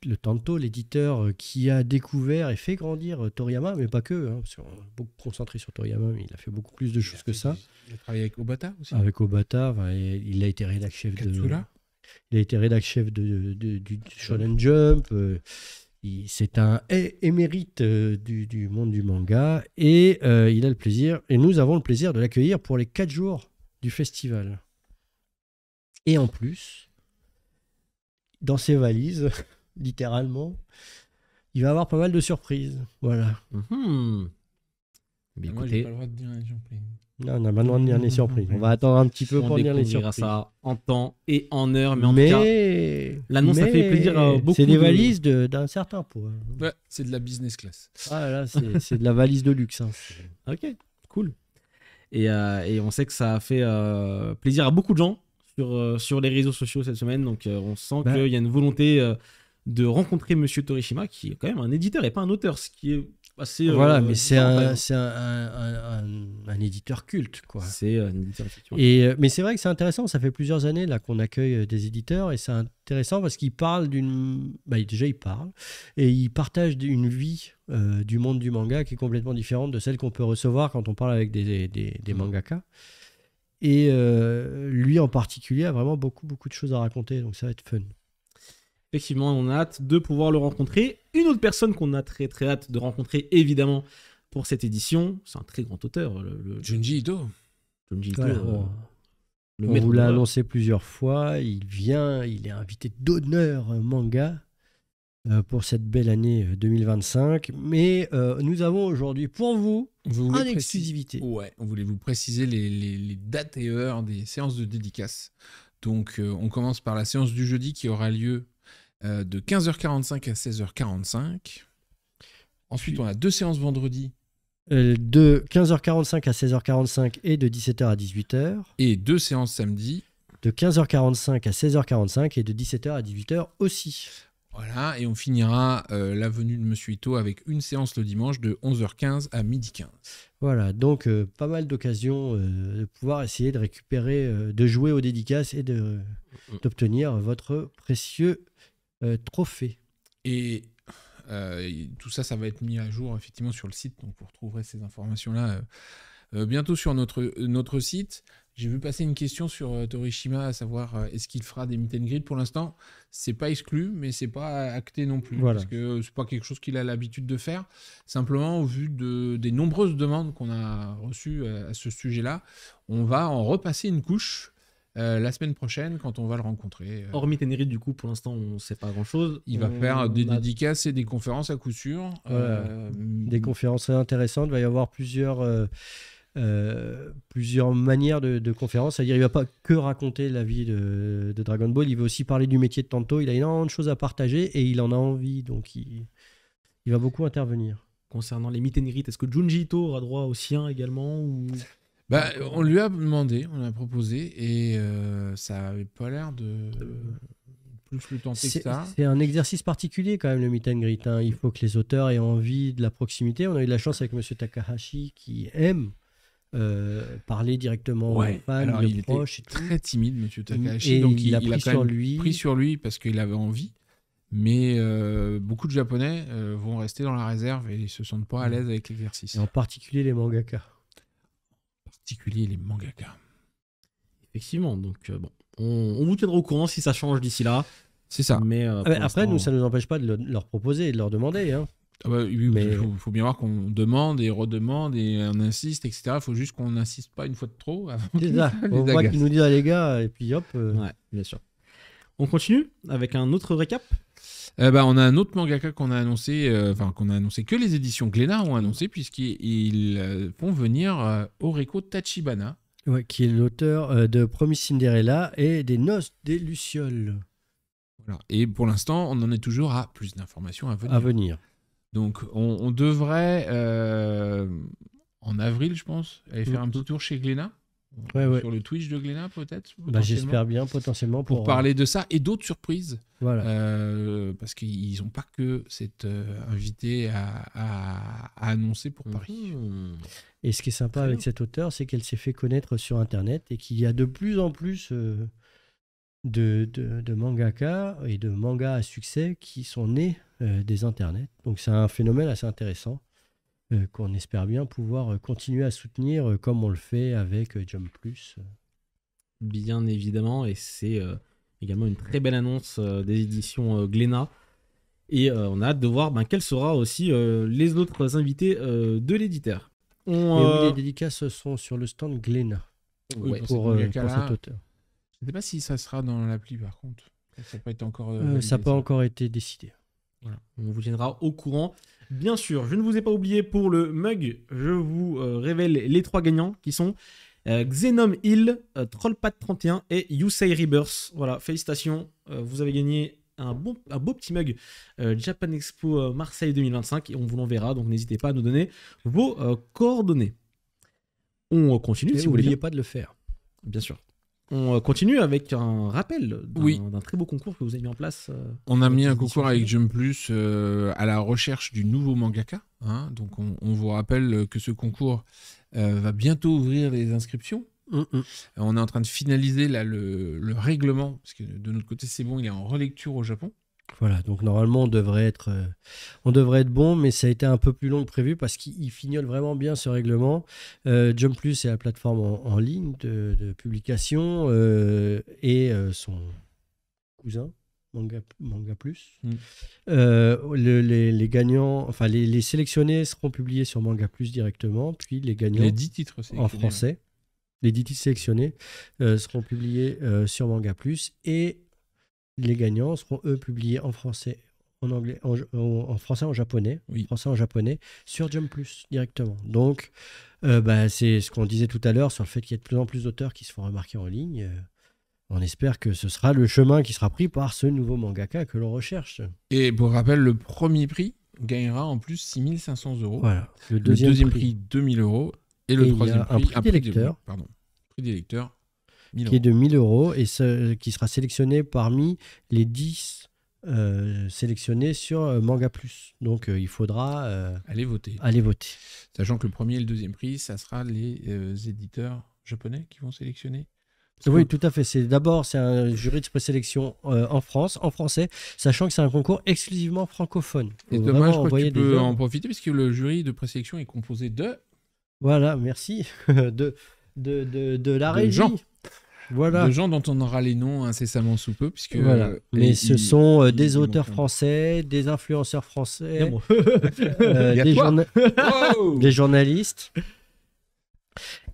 le Tanto, l'éditeur qui a découvert et fait grandir Toriyama, mais pas que, parce qu'on est beaucoup concentré sur Toriyama, mais il a fait beaucoup plus de choses que ça. Il a travaillé avec Obata aussi. Avec Obata, il a été rédac chef du Shonen Jump. C'est un émérite du monde du manga, et il a le plaisir, et nous avons le plaisir de l'accueillir pour les 4 jours du festival. Et en plus, dans ses valises, littéralement, il va avoir pas mal de surprises. Voilà. Mais moi, écoutez, j'ai pas le droit de dire les surprises. Non, on a maintenant de dire les surprises. On va attendre un petit peu pour dire les surprises. ça en temps et en heure, mais en tout cas, l'annonce a fait plaisir à beaucoup. C'est des valises d'un certain poids. Ouais, c'est de la business class. Ah là, c'est de la valise de luxe. Ok, cool. Et on sait que ça a fait plaisir à beaucoup de gens sur les réseaux sociaux cette semaine. Donc on sent qu'il y a une volonté de rencontrer Monsieur Torishima, qui est quand même un éditeur et pas un auteur, ce qui est assez... Voilà, mais c'est un éditeur culte, quoi. C'est un éditeur, effectivement. Mais c'est vrai que c'est intéressant, ça fait plusieurs années là qu'on accueille des éditeurs, et c'est intéressant parce qu'ils parlent déjà ils parlent, et ils partagent une vie du monde du manga qui est complètement différente de celle qu'on peut recevoir quand on parle avec des mangaka. Et lui en particulier a vraiment beaucoup de choses à raconter, donc ça va être fun. Effectivement, on a hâte de pouvoir le rencontrer. Une autre personne qu'on a très très hâte de rencontrer, évidemment, pour cette édition, c'est un très grand auteur, Junji Ito. Voilà, on vous l'a annoncé plusieurs fois, il est invité d'honneur manga pour cette belle année 2025. Mais nous avons aujourd'hui pour vous en exclusivité. Ouais, on voulait vous préciser les dates et heures des séances de dédicaces. Donc on commence par la séance du jeudi qui aura lieu de 15h45 à 16h45. Ensuite, on a 2 séances vendredi. De 15h45 à 16h45 et de 17h à 18h. Et 2 séances samedi. De 15h45 à 16h45 et de 17h à 18h aussi. Voilà, et on finira la venue de Monsieur Ito avec une séance le dimanche de 11h15 à 12h15. Voilà, donc pas mal d'occasions de pouvoir essayer de récupérer, de jouer aux dédicaces et d'obtenir votre précieux trophée. Et tout ça, ça va être mis à jour effectivement sur le site, donc vous retrouverez ces informations-là bientôt sur notre site. J'ai vu passer une question sur Torishima, à savoir est-ce qu'il fera des meet and greet. Pour l'instant, c'est pas exclu, mais c'est pas acté non plus, parce que c'est pas quelque chose qu'il a l'habitude de faire. Simplement, au vu des nombreuses demandes qu'on a reçues à ce sujet-là, on va en repasser une couche la semaine prochaine quand on va le rencontrer. Hors meet and greet, du coup, pour l'instant, on ne sait pas grand-chose. Il va faire des dédicaces et des conférences à coup sûr. Des conférences intéressantes. Il va y avoir plusieurs manières de conférences. C'est-à-dire, il ne va pas que raconter la vie de Dragon Ball, il va aussi parler du métier de Tanto. Il a énormément de choses à partager et il en a envie, donc il va beaucoup intervenir. Concernant les meet and greet, est-ce que Junji Ito aura droit au sien également ou... On lui a demandé, on l'a proposé, et ça n'avait pas l'air de plus le tenter que ça. C'est un exercice particulier quand même, le meet and greet. Il faut que les auteurs aient envie de la proximité. On a eu de la chance avec M. Takahashi qui aime parler directement aux fans, aux proches. Il était très timide, M. Takahashi, donc il a pris sur lui parce qu'il avait envie. Mais beaucoup de Japonais vont rester dans la réserve et ils ne se sentent pas à l'aise avec l'exercice. Et en particulier les mangaka. Effectivement, donc on vous tiendra au courant si ça change d'ici là. C'est ça. Mais après, nous, ça ne nous empêche pas de leur proposer et de leur demander. Il faut bien voir qu'on demande et redemande et on insiste, etc. Il faut juste qu'on n'insiste pas une fois de trop. C'est ça. On voit qu'ils nous disent les gars, et puis hop. Ouais, bien sûr. On continue avec un autre récap. On a un autre mangaka qu'on a annoncé, que les éditions Glénat ont annoncé, puisqu'ils font venir Oreko Tachibana. Ouais, qui est l'auteur de Promise Cinderella et des Noces des Lucioles. Voilà. Et pour l'instant, on en est toujours à plus d'informations à venir. Donc, on devrait, en avril, je pense, aller faire un petit tour chez Glénat. sur le Twitch de Glénat, peut-être. J'espère bien, potentiellement. Pour parler de ça et d'autres surprises. Voilà. Parce qu'ils n'ont pas que cet invité à annoncer pour Paris. Et ce qui est sympa avec cette auteure, c'est qu'elle s'est fait connaître sur Internet et qu'il y a de plus en plus de mangaka et de mangas à succès qui sont nés des Internets. Donc c'est un phénomène assez intéressant qu'on espère bien pouvoir continuer à soutenir comme on le fait avec Jump Plus. Bien évidemment, et c'est également une très belle annonce des éditions Glénat. Et on a hâte de voir quels seront aussi les autres invités de l'éditeur. Oui, les dédicaces sont sur le stand Glénat pour cet auteur. Je ne sais pas si ça sera dans l'appli par contre. Ça n'a pas été encore. Ça n'a pas encore été décidé. Voilà. On vous tiendra au courant. Bien sûr, je ne vous ai pas oublié pour le mug. Je vous révèle les 3 gagnants qui sont Xenom Hill, Trollpat31 et Yusei Rebirth. Voilà, félicitations. Vous avez gagné un beau petit mug Japan Expo Marseille 2025 et on vous l'enverra. Donc n'hésitez pas à nous donner vos coordonnées. On continue si vous voulez. N'oubliez pas de le faire. Bien sûr. On continue avec un rappel d'un très beau concours que vous avez mis en place. On a mis un concours avec Jump Plus à la recherche du nouveau mangaka. Donc on vous rappelle que ce concours va bientôt ouvrir les inscriptions. On est en train de finaliser là, le règlement, parce que de notre côté c'est bon, il est en relecture au Japon. Voilà, donc normalement on devrait être bon, mais ça a été un peu plus long que prévu parce qu'il fignole vraiment bien ce règlement. Jump Plus, c'est la plateforme en ligne de publication et son cousin, Manga Plus. Les gagnants, enfin les sélectionnés seront publiés sur Manga Plus directement, puis les gagnants les 10 titres en français. Les 10 titres sélectionnés seront publiés sur Manga Plus et les gagnants seront, eux, publiés en français, en anglais, en français, en japonais, français, en japonais, sur Jump Plus directement. Donc, c'est ce qu'on disait tout à l'heure sur le fait qu'il y a de plus en plus d'auteurs qui se font remarquer en ligne. On espère que ce sera le chemin qui sera pris par ce nouveau mangaka que l'on recherche. Et pour rappel, le premier prix gagnera en plus 6 500 €. Voilà. Le deuxième prix 2 000 € et le troisième prix un prix des lecteurs. Prix des lecteurs. Qui est de 1 000 € et qui sera sélectionné parmi les 10 sélectionnés sur Manga Plus. Donc il faudra aller voter. Sachant que le premier et le deuxième prix, ça sera les éditeurs japonais qui vont sélectionner. Oui, tout à fait. C'est un jury de présélection en France, en français, sachant que c'est un concours exclusivement francophone. Et dommage, je crois que tu peux en profiter puisque le jury de présélection est composé de... Voilà, merci. de la régie. Voilà. De gens dont on aura les noms incessamment sous peu. Puisque, mais ce sont des auteurs français, des influenceurs français, des journalistes.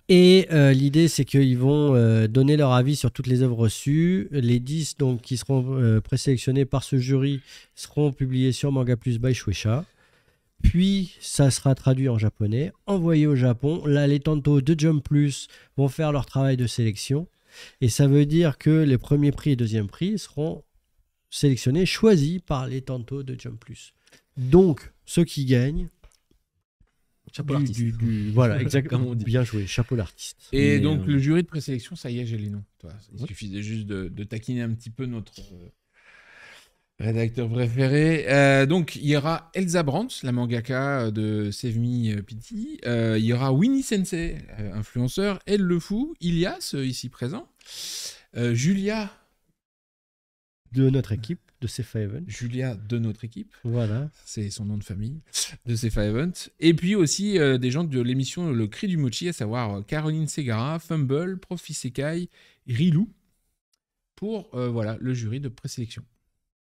Et l'idée, c'est qu'ils vont donner leur avis sur toutes les œuvres reçues. Les 10 donc, qui seront présélectionnés par ce jury seront publiés sur Manga Plus by Shueisha. Puis, ça sera traduit en japonais, envoyé au Japon. Là, les tantos de Jump Plus vont faire leur travail de sélection. Et ça veut dire que les premiers prix et deuxième prix seront sélectionnés, choisis par les tantos de Jump Plus. Donc, ceux qui gagnent... Chapeau l'artiste. Voilà, exactement. Bien joué, chapeau l'artiste. Et donc, le jury de présélection, ça y est, j'ai les noms. Il suffisait juste de taquiner un petit peu notre... rédacteur préféré. Donc, il y aura Elsa Brandt, la mangaka de Save Me Pity. Il y aura Winnie Sensei, influenceur. Elle le fou. Ilias, ici présent. Julia. De notre équipe, de Cefa Event. Julia de notre équipe. Voilà. C'est son nom de famille, de Cefa Event. Et puis aussi des gens de l'émission Le Cri du Mochi, à savoir Caroline Segara, Fumble, Profi Sekai, Rilou, pour le jury de présélection.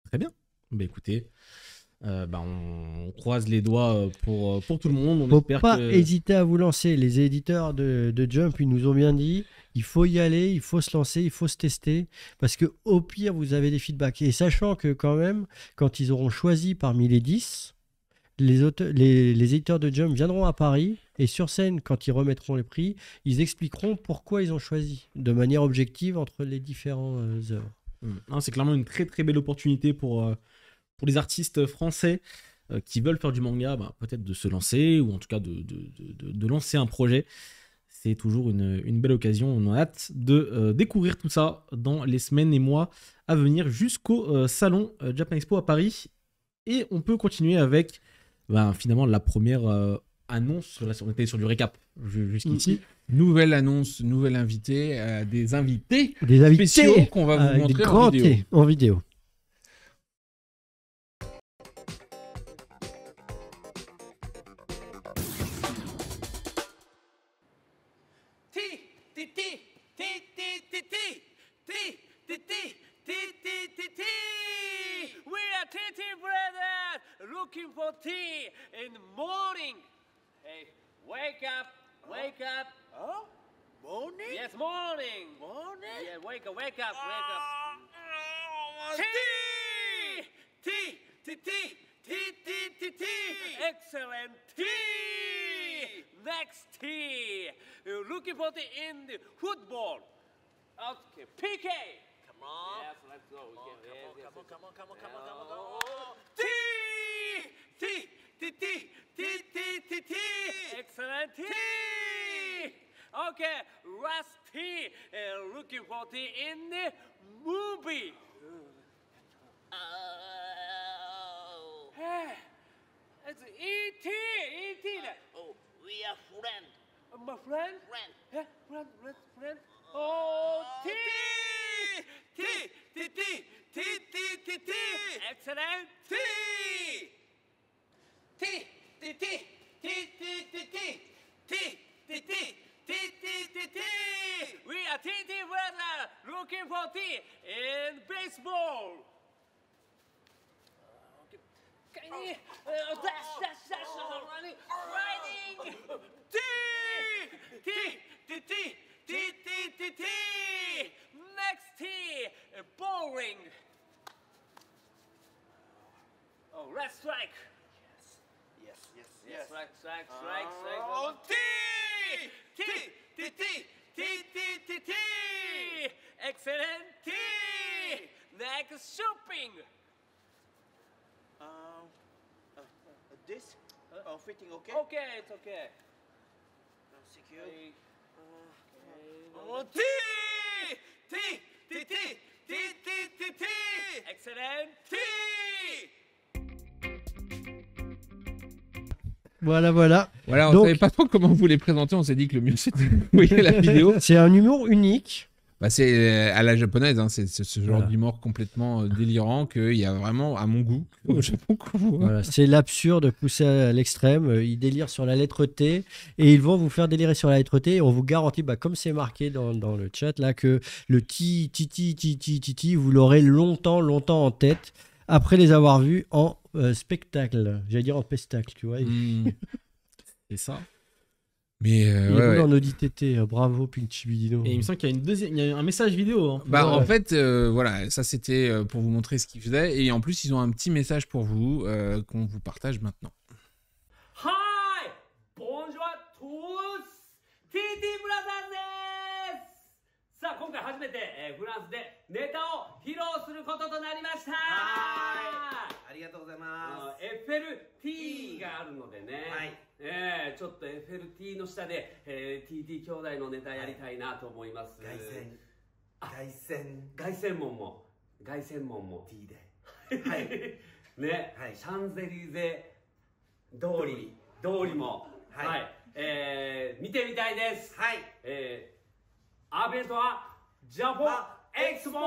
Très bien. Écoutez, on croise les doigts pour tout le monde. Faut pas hésiter à vous lancer. Les éditeurs de Jump, ils nous ont bien dit, il faut y aller, il faut se lancer, il faut se tester, parce que au pire, vous avez des feedbacks. Et sachant que quand même, quand ils auront choisi parmi les 10, les éditeurs de Jump viendront à Paris et sur scène, quand ils remettront les prix, ils expliqueront pourquoi ils ont choisi, de manière objective entre les différentes œuvres. C'est clairement une très très belle opportunité pour les artistes français qui veulent faire du manga, peut-être de se lancer ou en tout cas de lancer un projet. c'est toujours une belle occasion. On a hâte de découvrir tout ça dans les semaines et mois à venir jusqu'au salon Japan Expo à Paris. Et on peut continuer avec finalement la première annonce. Là, on était sur du récap jusqu'ici. Nouvelle annonce, nouvel invité, des invités spéciaux spéciaux qu'on va vous montrer en vidéo. We are TT brothers looking for tea in the morning. Hey, wake up, wake up. Huh? Morning? Yes, morning. Morning? Yeah, wake up, wake up, wake up. Tea! Tea! Tea! Tea! Tea! Tea! Tea! Tea! Excellent tea. Next tea. You're looking for tea in the football. Okay, PK. Come on. Yes, let's go. Come on. Tea! Tea! Tea! Tea! Tea! Tea! Tea! Tea! Excellent tea. Okay, last tea. Looking for tea in the movie. It's E.T. E.T. Oh, we are friends. My friend? Friend. Yeah, friend. Oh, tea! Tea! Tea! Tea! Tea! Tea! Tea! Tea! Excellent Tea! Tea! Tea! Tea! Tea! Tea! Tea! Tea! Tea! Tea! Tea! Tea! Tea! Tea! Tea! We are TT brothers looking for tea in baseball. Dash, running, riding. Tea! Tea! Tea! Tea! Tea! Tea! Tea! Tea! Next tea, bowling. Oh, let's strike. Yes. Strike. Oh, tea! Tea! Tea! Tea! Tea! Tea! Tea! Tea! Excellent tea. Next shopping. This? Fitting okay? Okay, it's okay. Secure. Okay. Oh, tea! Tea! Tea! Tea! Tea! Tea! Tea! Tea! Excellent Tea! Voilà. Voilà, on Donc- savait pas trop comment vous les présenter. On s'est dit que le mieux c'était de vous voyez la vidéo. C'est un humour unique. Bah, c'est à la japonaise, hein, c'est ce genre Voilà. d'humour complètement délirant qu'il y a vraiment, à mon goût, au Japon qu'on voit. Voilà, c'est l'absurde poussé à l'extrême. Ils délirent sur la lettre T et ils vont vous faire délirer sur la lettre T. Et on vous garantit, comme c'est marqué dans le chat là, que le ti, vous l'aurez longtemps en tête après les avoir vus en spectacle. J'allais dire en pestacle, tu vois. Mm. C'est ça. Mais Il est ouais, venu ouais. en Auditete. Bravo, Pinchi Bidino. Et il me semble qu'il y a il y a un message vidéo. Hein. Bah, Ouais. en fait, voilà, ça c'était pour vous montrer ce qu'ils faisaient. Et en plus, ils ont un petit message pour vous qu'on vous partage maintenant. Hi! Bonjour à tous! TT ブラザーズです！さあ、今回初めて、フランスでネタを披露することとなりましたありがとうございまエッフェル T があるのでね、はいちょっとエッフェル T の下で、TT 兄弟のネタやりたいなと思います。凱旋門も T で。はい。ね、はいシャンゼリゼ通りも、はい見てみたいです。はい。アベントはジャポンエクスポ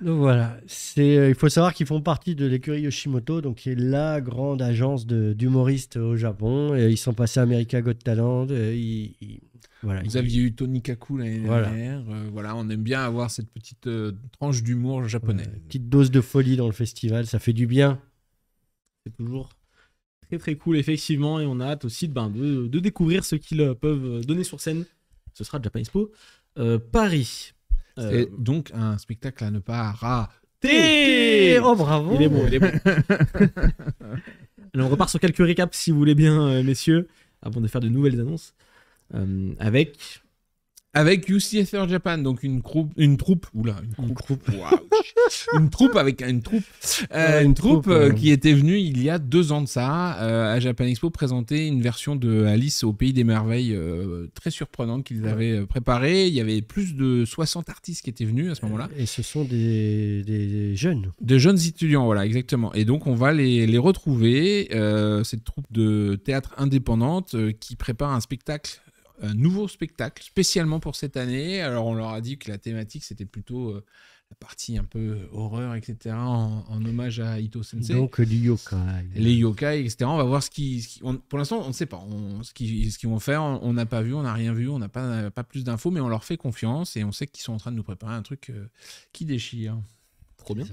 Donc voilà, il faut savoir qu'ils font partie de l'écurie Yoshimoto, donc qui est la grande agence d'humoristes au Japon. Et ils sont passés à America Got Talent. Voilà. Vous aviez eu Tony Kaku l'année Voilà. dernière. Voilà, on aime bien avoir cette petite tranche d'humour japonais. Petite dose de folie dans le festival, ça fait du bien. C'est toujours très très cool, effectivement. Et on a hâte aussi de découvrir ce qu'ils peuvent donner sur scène. Ce sera Japan Expo Paris. C'est donc un spectacle à ne pas rater. Oh bravo. Il est bon. Alors, on repart sur quelques récaps si vous voulez bien, messieurs, avant de faire de nouvelles annonces. Avec Avec UC Theater Japan, donc une troupe qui était venue il y a 2 ans de ça à Japan Expo présenter une version de Alice au Pays des Merveilles très surprenante qu'ils avaient préparée. Il y avait plus de 60 artistes qui étaient venus à ce moment-là. Et ce sont des jeunes. De jeunes étudiants, voilà, exactement. Et donc on va les retrouver, cette troupe de théâtre indépendante qui prépare un nouveau spectacle spécialement pour cette année. Alors on leur a dit que la thématique c'était plutôt la partie un peu horreur, etc. en hommage à Ito Sensei. Donc les yokai. Les yokai, etc. On va voir pour l'instant on ne sait pas ce qu'ils vont faire. On n'a pas vu, on n'a rien vu, on n'a pas plus d'infos, mais on leur fait confiance et on sait qu'ils sont en train de nous préparer un truc qui déchire. Trop bien.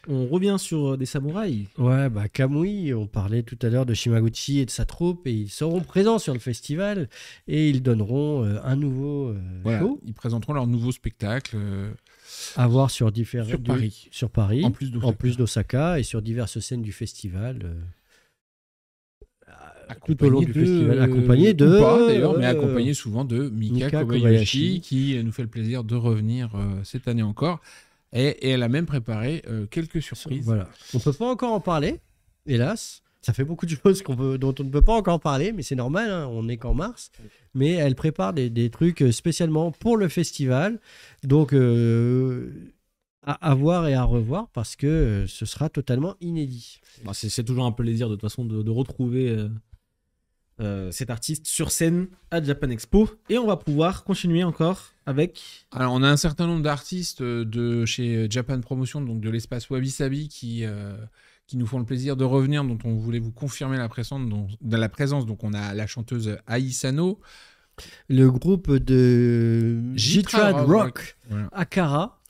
On revient sur des samouraïs. Ouais, Kamui, on parlait tout à l'heure de Shimaguchi et de sa troupe, et ils seront présents sur le festival et ils donneront un nouveau show. Ils présenteront leur nouveau spectacle à voir sur Paris, en plus d'Osaka et sur diverses scènes du festival. Tout au long du festival, accompagné de... Ou pas, d'ailleurs, mais accompagné souvent de Mika Kobayashi, qui nous fait le plaisir de revenir cette année encore. Et elle a même préparé quelques surprises. Voilà. On ne peut pas encore en parler, hélas. Ça fait beaucoup de choses dont on ne peut pas encore parler, mais c'est normal, hein, on n'est qu'en mars. Mais elle prépare des trucs spécialement pour le festival. Donc, à voir et à revoir, parce que ce sera totalement inédit. C'est toujours un plaisir de toute façon de retrouver cet artiste sur scène à Japan Expo. Et on va pouvoir continuer encore avec... Alors, on a un certain nombre d'artistes de chez Japan Promotion, donc de l'espace Wabi Sabi, qui nous font le plaisir de revenir, dont on voulait vous confirmer la présence. Donc, on a la chanteuse Ai Sano. Le groupe de J-Trad Rock, voilà. Akara.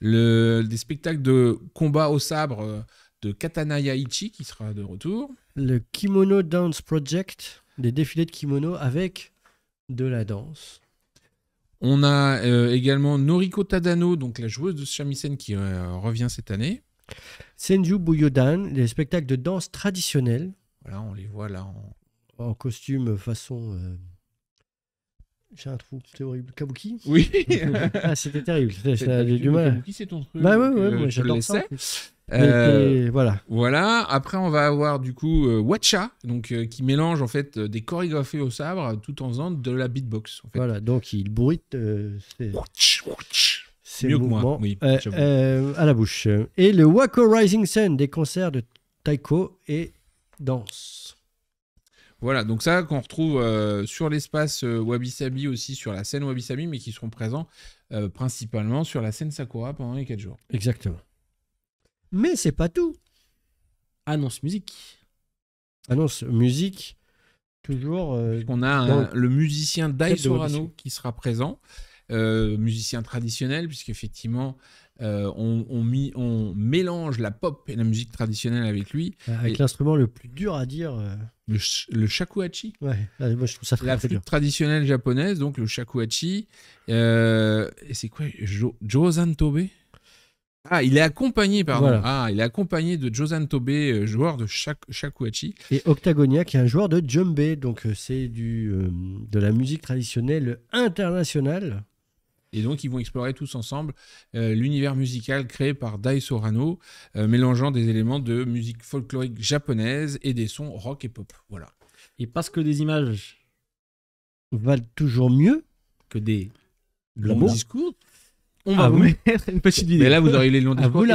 Des spectacles de combat au sabre de Katana Yaichi, qui sera de retour. Le Kimono Dance Project, des défilés de kimono avec de la danse. On a également Noriko Tadano, donc la joueuse de shamisen qui revient cette année. Senju Buyodan, les spectacles de danse traditionnels. Voilà, on les voit là en costume façon... J'ai un trou, c'était horrible. Kabuki ? Oui. C'était terrible. J'ai du mal. Kabuki, c'est ton truc. Moi j'adore ça. Voilà. Après, on va avoir du coup Watcha, donc qui mélange en fait des chorégraphies au sabre tout en faisant de la beatbox. En fait. Voilà, donc il bruite ses mouvements à la bouche. Et le Wako Rising Sun, des concerts de taiko et danse. Voilà, donc ça qu'on retrouve sur l'espace Wabi Sabi aussi, sur la scène Wabi Sabi, mais qui seront présents principalement sur la scène Sakura pendant les 4 jours. Exactement. Mais c'est pas tout. Annonce musique, toujours. On a le musicien Dai Sorano qui sera présent, musicien traditionnel, puisqu'effectivement on mélange la pop et la musique traditionnelle avec lui. Avec l'instrument le plus dur à dire. Le shakuhachi. Ouais, moi je trouve ça très la flûte traditionnelle japonaise, donc le shakuhachi. Et c'est quoi Jozan Tobe. Il est accompagné, Voilà. Il est accompagné de Jozan Tobe, joueur de shakuhachi. Et Octagonia, qui est un joueur de djembe. Donc c'est de la musique traditionnelle internationale. Et donc, ils vont explorer tous ensemble l'univers musical créé par Dai Sorano, mélangeant des éléments de musique folklorique japonaise et des sons rock et pop. Voilà. Et parce que des images valent toujours mieux que des longs discours, on va vous mettre une petite vidéo. Mais là, vous aurez les longs discours.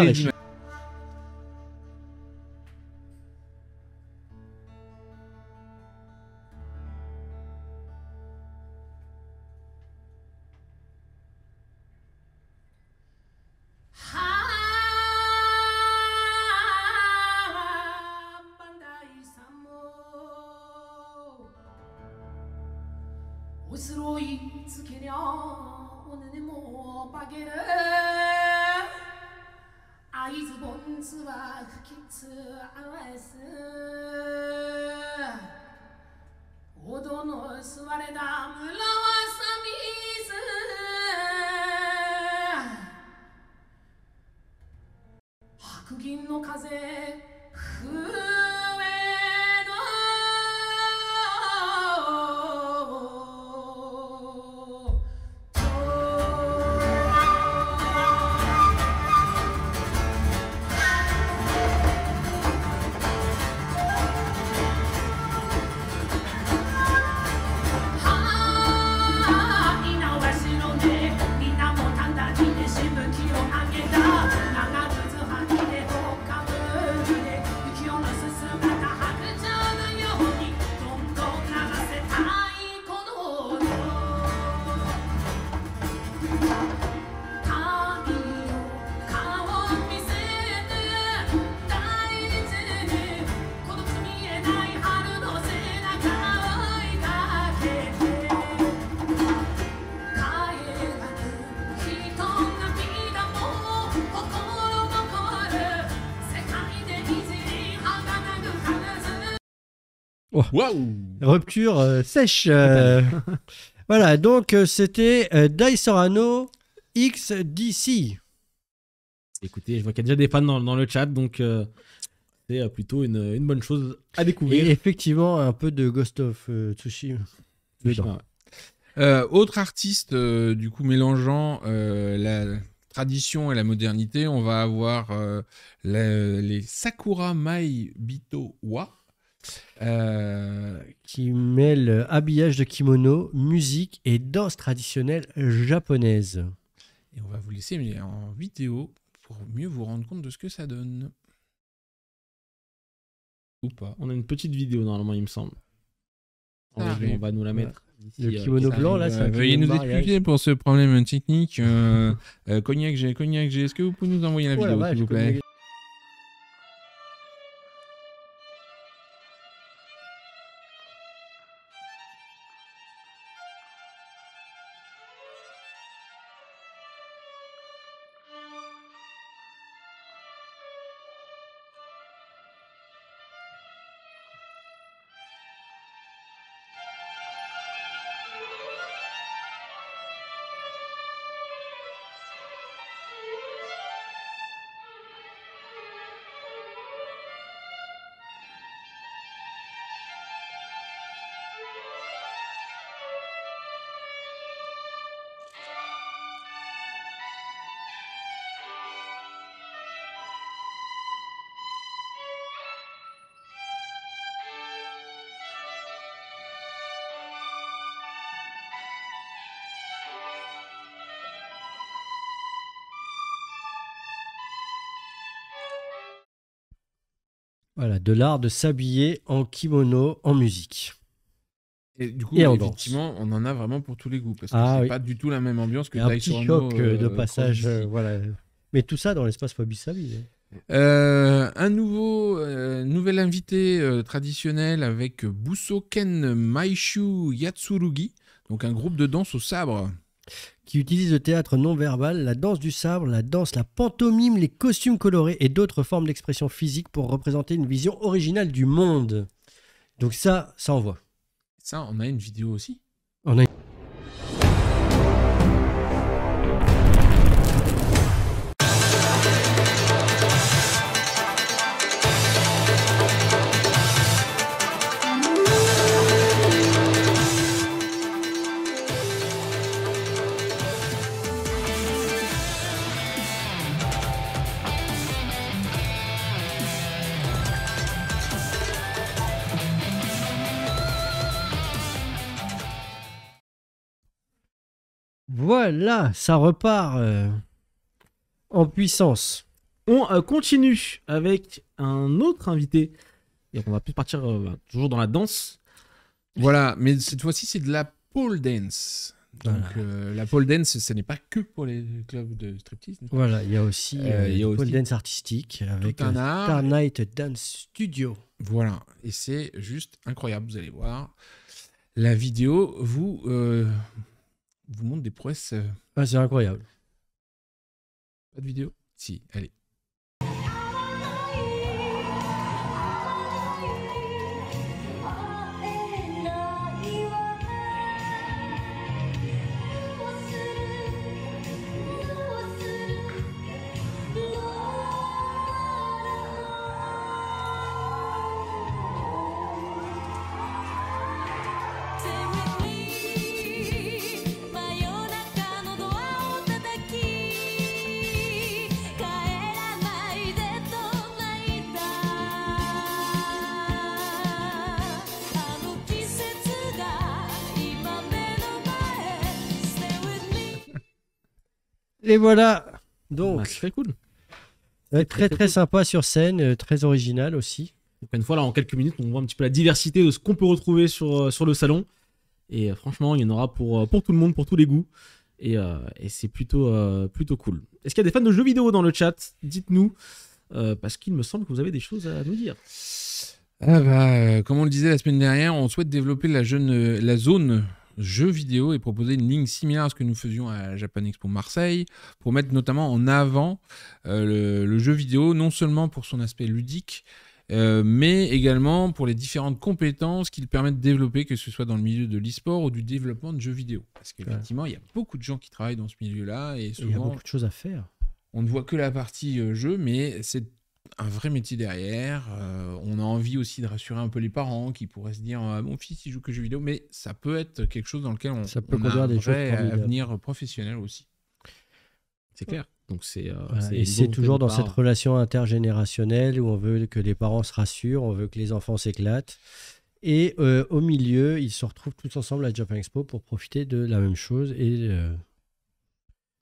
Waouh. Rupture sèche. Voilà, donc c'était Dai Sorano XDC. Écoutez, je vois qu'il y a déjà des fans dans le chat, donc c'est plutôt une bonne chose à découvrir. Et effectivement, un peu de Ghost of Tsushima dedans. Autre artiste, du coup, mélangeant la tradition et la modernité, on va avoir les Sakura Mai Bito Wa. Qui mêle habillage de kimono, musique et danse traditionnelle japonaise. Et on va vous laisser en vidéo pour mieux vous rendre compte de ce que ça donne. Ou pas. On a une petite vidéo normalement, il me semble. On va nous la mettre. Le kimono blanc, là, c'est un veuillez kimono nous mariage. excuser pour ce problème technique. Cognac G. Est-ce que vous pouvez nous envoyer la Oh la vidéo, vache, s'il vous plaît? Voilà, de l'art de s'habiller en kimono en musique. Et du coup, Et en effectivement, on en a vraiment pour tous les goûts. Parce que Ah c'est oui. pas du tout la même ambiance que Il y a un Dai petit Sorano, choc de passage. Cross-Dizzy. Voilà. Mais tout ça dans l'espace Wabi-Sabi. Un nouvel invité traditionnel avec Busoken Maishu Yatsurugi, donc un groupe de danse au sabre. Qui utilise le théâtre non-verbal, la danse du sabre, la danse, la pantomime, les costumes colorés et d'autres formes d'expression physique pour représenter une vision originale du monde. Donc ça envoie. Ça, on a une vidéo aussi. On a Voilà, ça repart en puissance. On continue avec un autre invité. Et on va plus partir toujours dans la danse. Voilà, mais cette fois-ci, c'est de la pole dance. Donc, la pole dance, ce n'est pas que pour les clubs de striptease. Voilà, il y a aussi il y a pole aussi dance artistique avec un art. Star Night Dance Studio. Voilà, et c'est juste incroyable, vous allez voir. La vidéo vous montre des prouesses. Ah, c'est incroyable. Pas de vidéo? Si, allez. Et voilà. Donc, Bah, c'est très cool. très très sympa sur scène, très original aussi. Donc, une fois, là, en quelques minutes, on voit un petit peu la diversité de ce qu'on peut retrouver sur le salon. Et franchement, il y en aura pour tout le monde, pour tous les goûts. Et c'est plutôt cool. Est-ce qu'il y a des fans de jeux vidéo dans le chat? Dites-nous. Parce qu'il me semble que vous avez des choses à nous dire. Comme on le disait la semaine dernière, on souhaite développer la zone jeux vidéo et proposer une ligne similaire à ce que nous faisions à Japan Expo Marseille, pour mettre notamment en avant le jeu vidéo, non seulement pour son aspect ludique, mais également pour les différentes compétences qu'ils permettent de développer, que ce soit dans le milieu de l'e-sport ou du développement de jeux vidéo. Parce qu'effectivement, il y a beaucoup de gens qui travaillent dans ce milieu-là, et Il y a souvent, beaucoup de choses à faire. on ne voit que la partie jeu, mais c'est un vrai métier derrière. On a envie aussi de rassurer un peu les parents qui pourraient se dire mon fils il joue que jeux vidéo, mais ça peut être quelque chose dans lequel Ça peut on a conduire un des choses vrai formidables. avenir professionnel aussi. C'est clair. Donc c'est Voilà, et une c'est volonté toujours de dans part. cette relation intergénérationnelle où on veut que les parents se rassurent, on veut que les enfants s'éclatent. Et au milieu, ils se retrouvent tous ensemble à Japan Expo pour profiter de la même chose et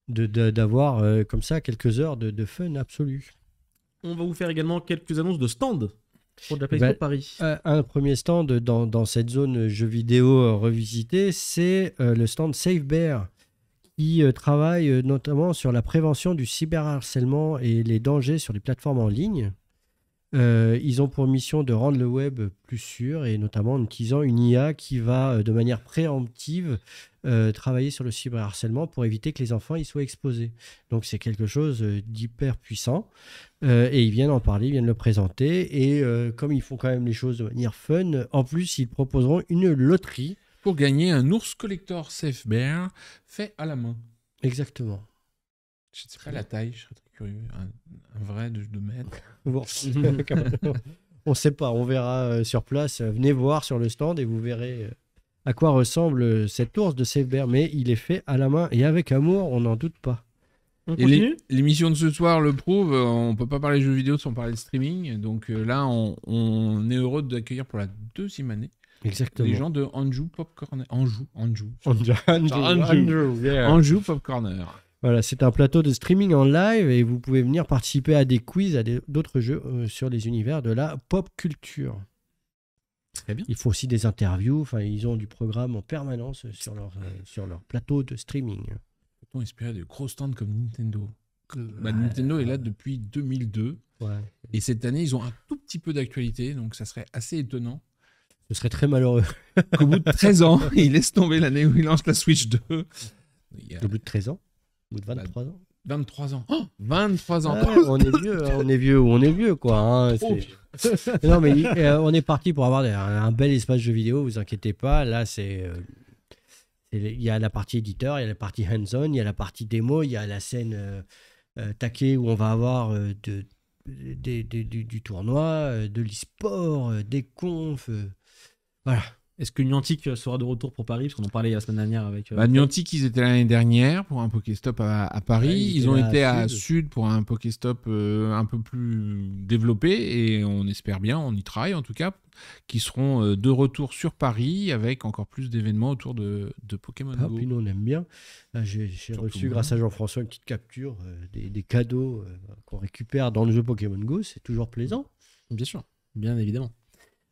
d'avoir comme ça quelques heures de fun absolu. On va vous faire également quelques annonces de stands pour Japan Bah, Expo Paris. Un premier stand dans cette zone jeux vidéo revisité, c'est le stand Safe Bear qui travaille notamment sur la prévention du cyberharcèlement et les dangers sur les plateformes en ligne. Ils ont pour mission de rendre le web plus sûr et notamment en utilisant une IA qui va de manière préemptive travailler sur le cyberharcèlement pour éviter que les enfants y soient exposés. Donc c'est quelque chose d'hyper puissant et ils viennent en parler, ils viennent le présenter et comme ils font quand même les choses de manière fun, en plus ils proposeront une loterie. Pour gagner un ours collector Safe Bear fait à la main. Exactement. Je ne sais pas la taille, je serais très curieux. Un vrai de 2 mètres. Bon. On ne sait pas, on verra sur place. Venez voir sur le stand et vous verrez à quoi ressemble cet ours de Safe Bear. Mais il est fait à la main et avec amour, on n'en doute pas. On Et continue l'émission de ce soir le prouve, on ne peut pas parler de jeux vidéo sans parler de streaming. Donc là, on est heureux d'accueillir pour la 2e année Exactement. les gens de Anjou Pop Corner. Anjou. Andrew, yeah. Anjou Pop Corner. Voilà, c'est un plateau de streaming en live et vous pouvez venir participer à des quiz, à d'autres jeux sur les univers de la pop culture. Très bien. Il faut aussi des interviews, enfin ils ont du programme en permanence sur leur plateau de streaming. Peut-on espérer de gros stands comme Nintendo? Nintendo est là depuis 2002 Ouais. et cette année ils ont un tout petit peu d'actualité, donc ça serait assez étonnant Ce serait très malheureux. qu'au bout de 13 ans, ils laissent tomber l'année où ils lancent la Switch 2. Il y a Au bout de 13 ans, au bout de 23 ans. 23 ans. Oh, 23 ans. Ouais, on est vieux, hein, on est vieux ou on est vieux, quoi. Hein, c'est- Non, mais on est parti pour avoir un bel espace jeux vidéo, vous inquiétez pas. Là, il y a la partie éditeur, il y a la partie hands-on, il y a la partie démo, il y a la scène taquée où on va avoir du tournoi, de l'e-sport, des confs. Voilà. Est-ce que Niantic sera de retour pour Paris? Parce qu'on en parlait la semaine dernière avec. Niantic, ils étaient l'année dernière pour un Pokéstop à Paris. Ouais, ils ont été à Sud. Sud pour un Pokéstop un peu plus développé et on espère bien, on y travaille en tout cas, qu'ils seront de retour sur Paris avec encore plus d'événements autour de Pokémon Ah, Go. puis nous, on aime bien. Là, j'ai Surtout reçu, moi. grâce à Jean-François, une petite capture des cadeaux qu'on récupère dans le jeu Pokémon Go. C'est toujours plaisant. Bien sûr, bien évidemment.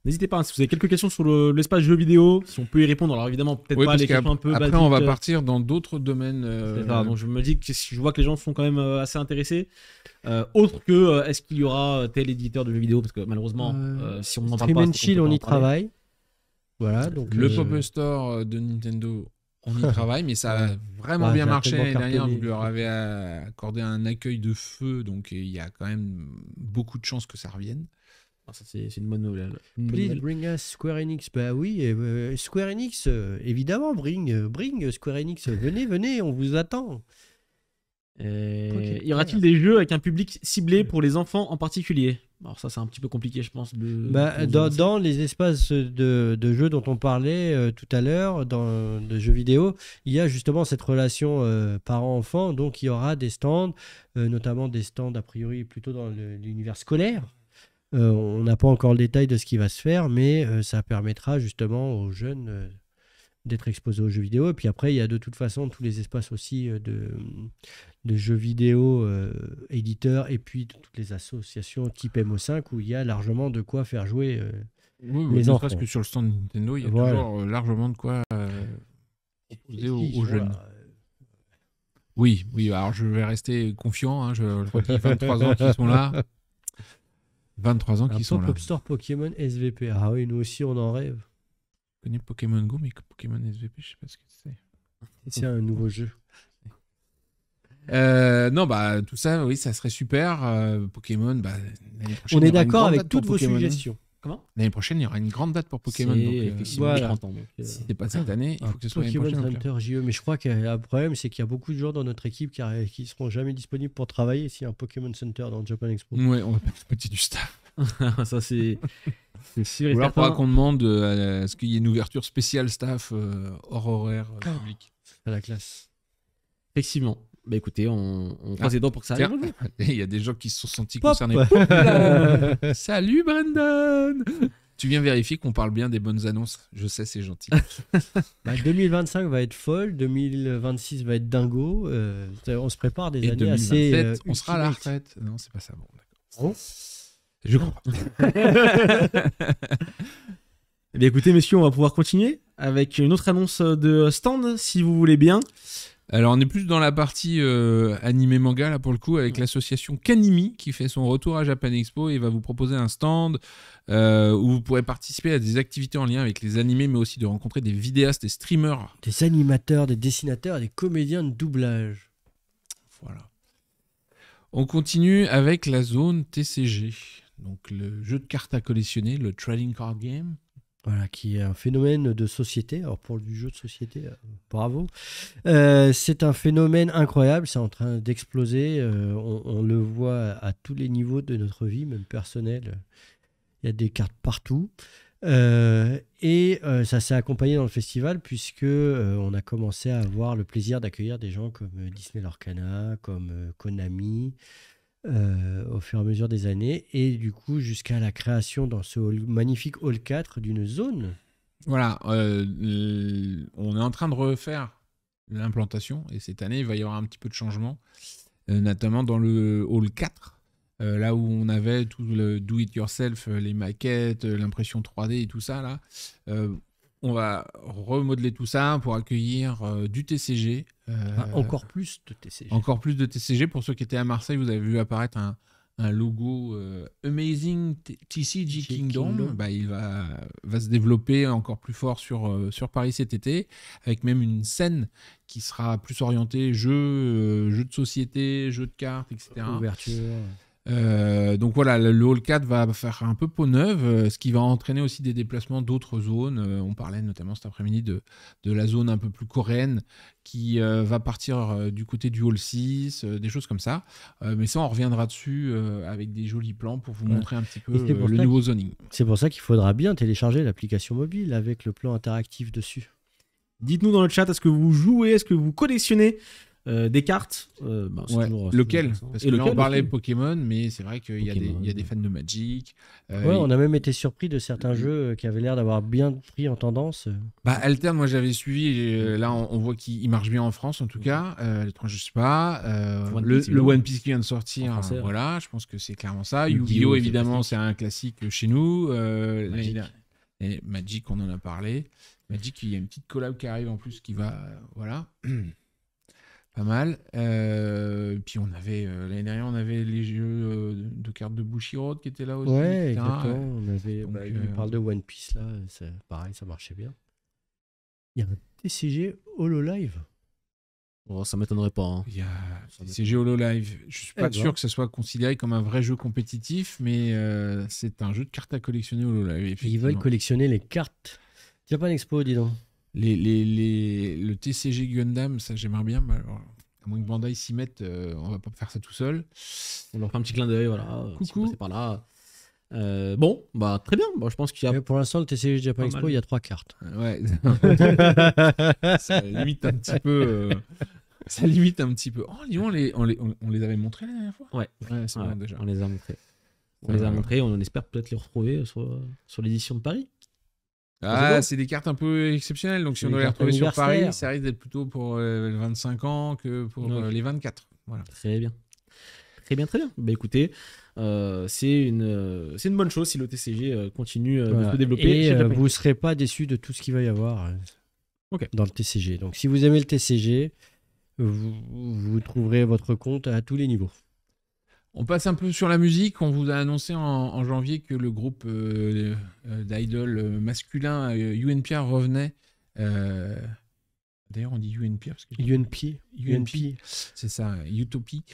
N'hésitez pas, hein, si vous avez quelques questions sur l'espace jeux vidéo, si on peut y répondre, alors évidemment, peut-être Oui, pas parce les questions un peu qu'après, basiques. on va partir dans d'autres domaines. C'est ça, donc je me dis que je vois que les gens sont quand même assez intéressés. Autre que, est-ce qu'il y aura tel éditeur de jeux vidéo? Parce que malheureusement, si on n'en parle Stream pas, and c'est qu'on Chill, peut on pas y en parler. travaille. Voilà, donc Le Pop Store de Nintendo, on y travaille, mais ça a vraiment Ouais, bien ça a marché tellement l'année dernière. cartonné. Vous leur avez accordé un accueil de feu, donc il y a quand même beaucoup de chances que ça revienne. Ah, ça, c'est une bonne nouvelle. Une bonne Please nouvelle. bring us Square Enix. Bah oui, Square Enix, évidemment, bring Square Enix. Venez, on vous attend. Y aura-t-il des jeux avec un public ciblé pour les enfants en particulier? Alors ça, c'est un petit peu compliqué, je pense. Dans les espaces de jeux dont on parlait tout à l'heure, dans de jeux vidéo, il y a justement cette relation parent-enfant. Donc il y aura des stands, notamment des stands a priori plutôt dans l'univers scolaire. On n'a pas encore le détail de ce qui va se faire, mais ça permettra justement aux jeunes d'être exposés aux jeux vidéo. Et puis après, il y a de toute façon tous les espaces aussi de jeux vidéo éditeurs et puis toutes les associations type MO5 où il y a largement de quoi faire jouer Oui, les ne enfants. serait-ce que sur le stand Nintendo, il y a Voilà. toujours largement de quoi proposer aux Voilà. jeunes. Oui, alors je vais rester confiant. Hein, je redis 23 ans qui sont là. 23 ans Un qui sont là. pop-up store Pokémon SVP. Ah oui, nous aussi on en rêve. Je connais Pokémon Go, mais Pokémon SVP, je sais pas ce que c'est. C'est un nouveau jeu. Non, bah tout ça, oui, ça serait super. Pokémon, bah, l'année prochaine, On il y est aura une d'accord grande avec date pour toutes vos Pokémon. suggestions. Comment? L'année prochaine, il y aura une grande date pour Pokémon. C'est Donc, effectivement voilà. 30 ans. Donc, si c'est pas cette année, il faut que ce soit l'année Pokémon prochaine. Center JE, mais je crois qu'il y a un problème, c'est qu'il y a beaucoup de gens dans notre équipe qui seront jamais disponibles pour travailler s'il y a un Pokémon Center dans le Japan Expo. Ouais, on va perdre une partie du staff. ça, c'est sûr et Ou alors, il faudra certain. qu'on demande à ce qu'il y ait une ouverture spéciale staff hors horaire public. À la classe. Effectivement. Bah écoutez, on croise les doigts pour que ça Tiens, arrive. il y a des gens qui se sont sentis Pop. concernés. Salut Brandon. Tu viens vérifier qu'on parle bien des bonnes annonces. Je sais, c'est gentil. 2025 va être folle, 2026 va être dingo. On se prépare des Et années 2027, assez. on sera à la ultimate. retraite. Non, c'est pas ça. Bon, Oh. d'accord. Je crois pas. Eh bien, écoutez, messieurs, on va pouvoir continuer avec une autre annonce de stand, si vous voulez bien. Alors, on est plus dans la partie animé manga, là, pour le coup, avec l'association Kanimi, qui fait son retour à Japan Expo et va vous proposer un stand où vous pourrez participer à des activités en lien avec les animés, mais aussi de rencontrer des vidéastes et streamers. Des animateurs, des dessinateurs, des comédiens de doublage. Voilà. On continue avec la zone TCG, donc le jeu de cartes à collectionner, le Trading Card Game. Voilà, qui est un phénomène de société. Alors pour du jeu de société, bravo. C'est un phénomène incroyable, c'est en train d'exploser. On le voit à tous les niveaux de notre vie, même personnelle. Il y a des cartes partout. Et ça s'est accompagné dans le festival puisque on a commencé à avoir le plaisir d'accueillir des gens comme Disney Lorcana, comme Konami, au fur et à mesure des années, et du coup jusqu'à la création dans ce magnifique hall 4 d'une zone. Voilà, on est en train de refaire l'implantation, et cette année, il va y avoir un petit peu de changement, notamment dans le hall 4, là où on avait tout le do-it-yourself, les maquettes, l'impression 3D et tout ça, là. On va remodeler tout ça pour accueillir du TCG. Encore plus de TCG. Encore plus de TCG. Pour ceux qui étaient à Marseille, vous avez vu apparaître un logo Amazing TCG Kingdom. Bah, il va se développer encore plus fort sur Paris cet été, avec même une scène qui sera plus orientée jeux de société, jeux de cartes, etc. Ouverture. Donc voilà, le Hall 4 va faire un peu peau neuve, ce qui va entraîner aussi des déplacements d'autres zones. On parlait notamment cet après-midi de la zone un peu plus coréenne qui va partir du côté du Hall 6, des choses comme ça. Mais ça, on reviendra dessus avec des jolis plans pour vous montrer un petit peu le nouveau zoning. C'est pour ça qu'il faudra bien télécharger l'application mobile avec le plan interactif dessus. Dites-nous dans le chat, est-ce que vous jouez, est-ce que vous collectionnez des cartes? C'est Ouais. toujours Lequel? intéressant. Parce Et que là, lequel, on parlait lequel Pokémon, mais c'est vrai qu'il y a des fans de Magic. Ouais, on a même été surpris de certains jeux qui avaient l'air d'avoir bien pris en tendance. Bah, Alterne, moi j'avais suivi, et, là on voit qu'il marche bien en France en tout cas. Les trois, je sais pas. Le One Piece qui vient de sortir, En français, voilà, je pense que c'est clairement ça. Yu-Gi-Oh, Yu-Gi-Oh, c'est évidemment, classique. c'est un classique chez nous. Magic. Et Magic, on en a parlé. Magic, il y a une petite collab qui arrive en plus qui va. Voilà. Pas mal. Puis on avait l'année dernière, on avait les jeux de cartes de Bushiroad qui étaient là aussi. Ouais, etc. exactement. On avait, Donc, il parle de One Piece là, pareil, ça marchait bien. Il y a un TCG HoloLive. Oh, ça m'étonnerait pas. Hein. Il y a TCG HoloLive. Je suis pas sûr que ce soit considéré comme un vrai jeu compétitif, mais c'est un jeu de cartes à collectionner HoloLive. Ils veulent collectionner les cartes. Japan Expo, dis donc. Le TCG Gundam, ça j'aimerais bien. Mais alors, à moins que Bandai s'y mette, on va pas faire ça tout seul. On leur fait un petit clin d'œil, voilà. Coucou. C'est par là. Bon, bah très bien. Bon, je pense qu'il y a. Mais pour l'instant, le TCG Japan Pas Expo, mal. il y a 3 cartes. Ouais. Ça limite un petit peu. Ça limite un petit peu. Oh, dis donc, on les avait montrés la dernière fois. Ouais. C'est Ouais, bon déjà. on les a montrés. On les a montrés. On espère peut-être les retrouver sur l'édition de Paris. Ah, c'est des cartes un peu exceptionnelles. Donc, si C'est on des doit les cartes retrouver sur Paris, anniversaires. ça risque d'être plutôt pour les 25 ans que pour Ok. les 24. Voilà. Très bien. Très bien, très bien. Bah écoutez, c'est une bonne chose si le TCG continue de Voilà. se développer. Et chez Japan vous ne serez pas déçus de tout ce qu'il va y avoir Ok. dans le TCG. Donc, si vous aimez le TCG, vous trouverez votre compte à tous les niveaux. On passe un peu sur la musique. On vous a annoncé en janvier que le groupe d'idol masculin UNPR revenait D'ailleurs, on dit UNP parce que UNP. c'est ça, Utopie.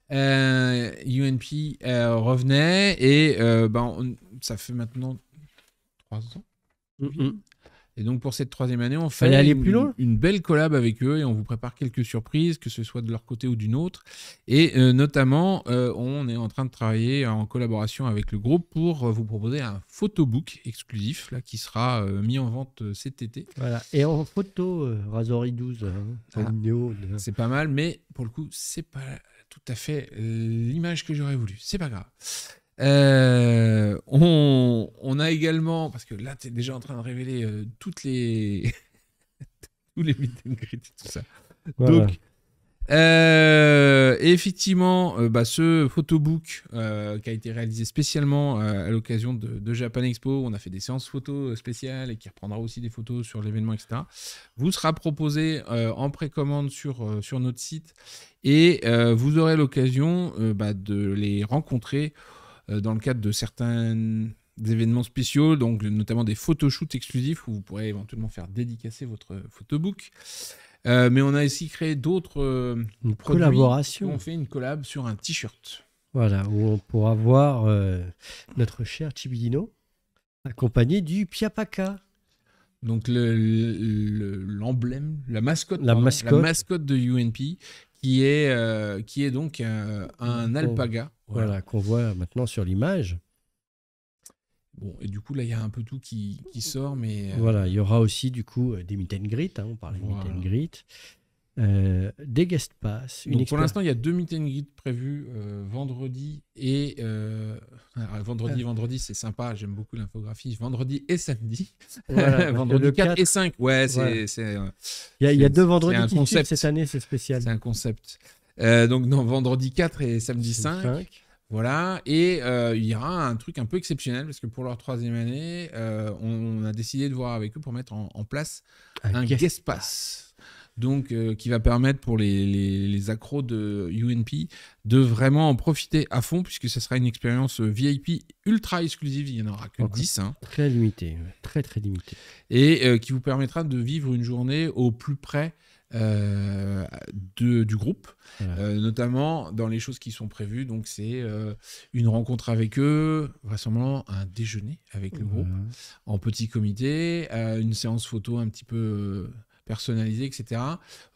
UNP revenait et ça fait maintenant 3 ans. Et donc pour cette 3e année, on fait aller plus loin. une belle collab avec eux et on vous prépare quelques surprises, que ce soit de leur côté ou d'une autre. Et notamment, on est en train de travailler en collaboration avec le groupe pour vous proposer un photobook exclusif là, qui sera mis en vente cet été. Voilà. Et en photo, Razor i12, en vidéo. C'est pas mal, mais pour le coup, c'est pas tout à fait l'image que j'aurais voulu. C'est pas grave. On a également, parce que là, tu es déjà en train de révéler toutes les tous les meet and greet et tout ça. Voilà. Donc, effectivement, ce photobook qui a été réalisé spécialement à l'occasion de Japan Expo, on a fait des séances photos spéciales et qui reprendra aussi des photos sur l'événement, etc. Vous sera proposé en précommande sur notre site et vous aurez l'occasion de les rencontrer dans le cadre de certains événements spéciaux, donc notamment des photoshoots exclusifs où vous pourrez éventuellement faire dédicacer votre photobook. Mais on a aussi créé d'autres collaborations. On fait une collab sur un t-shirt. Voilà, où on pourra voir notre cher Chibidino accompagné du Piapaka. Donc l'emblème, la mascotte de UNP qui est donc un alpaga. Voilà, qu'on voit maintenant sur l'image. Bon, et du coup, là, il y a un peu tout qui sort, mais... Voilà, il y aura aussi, du coup, des meet and greet, on parlait de meet and greet, des guest pass. Donc, pour l'instant, il y a 2 meet and greet prévus vendredi et... vendredi, c'est sympa, j'aime beaucoup l'infographie. Vendredi et samedi. Voilà, vendredi 4 et 5. Ouais, il c'est... Il y a 2 vendredis un qui concept. suivent cette année, c'est spécial. C'est un concept. Donc, non, vendredi 4 et samedi 5. Voilà, et il y aura un truc un peu exceptionnel parce que pour leur 3e année, on a décidé de voir avec eux pour mettre en place un guest pass. Donc, qui va permettre pour les accros de UNP de vraiment en profiter à fond puisque ce sera une expérience VIP ultra exclusive, il n'y en aura que 10. Très limité, très très limité. Et qui vous permettra de vivre une journée au plus près du groupe, notamment dans les choses qui sont prévues. Donc c'est une rencontre avec eux, vraisemblablement un déjeuner avec le groupe en petit comité, une séance photo un petit peu personnalisée, etc.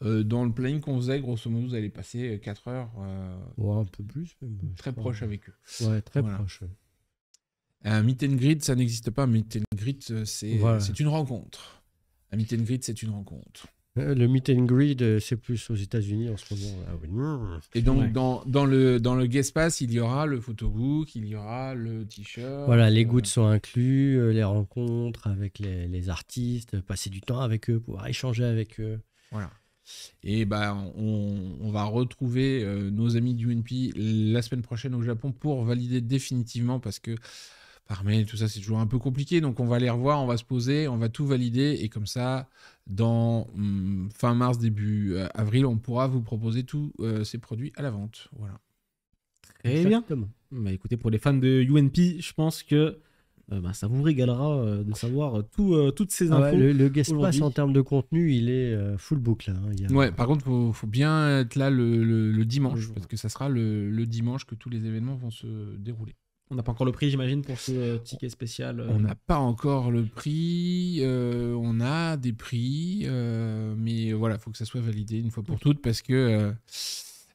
Dans le planning qu'on faisait, grosso modo, vous allez passer 4 heures un peu plus même, très proche avec eux. Ouais, très proche. Un meet and greet, ça n'existe pas. Un meet and greet, c'est une rencontre. Un meet and greet, c'est une rencontre. Le meet and greet, c'est plus aux États-Unis en ce moment. Et donc, dans le guest pass, il y aura le photobook, il y aura le t-shirt. Voilà, les goods sont inclus, les rencontres avec les artistes, passer du temps avec eux, pouvoir échanger avec eux. Voilà. Et on va retrouver nos amis du UNP la semaine prochaine au Japon pour valider définitivement parce que par mail, tout ça, c'est toujours un peu compliqué. Donc, on va les revoir, on va se poser, on va tout valider. Et comme ça, dans fin mars, début avril, on pourra vous proposer tous ces produits à la vente. Voilà. Très bien. Écoutez, pour les fans de UNP, je pense que ça vous régalera de savoir toutes ces infos. Le guest pass, en termes de contenu, il est full boucle. Ouais, par contre, faut bien être là le dimanche. Parce que ça sera le dimanche que tous les événements vont se dérouler. On n'a pas encore le prix, j'imagine, pour ce ticket spécial. On n'a pas encore le prix. On a des prix. Mais voilà, il faut que ça soit validé une fois pour toutes parce que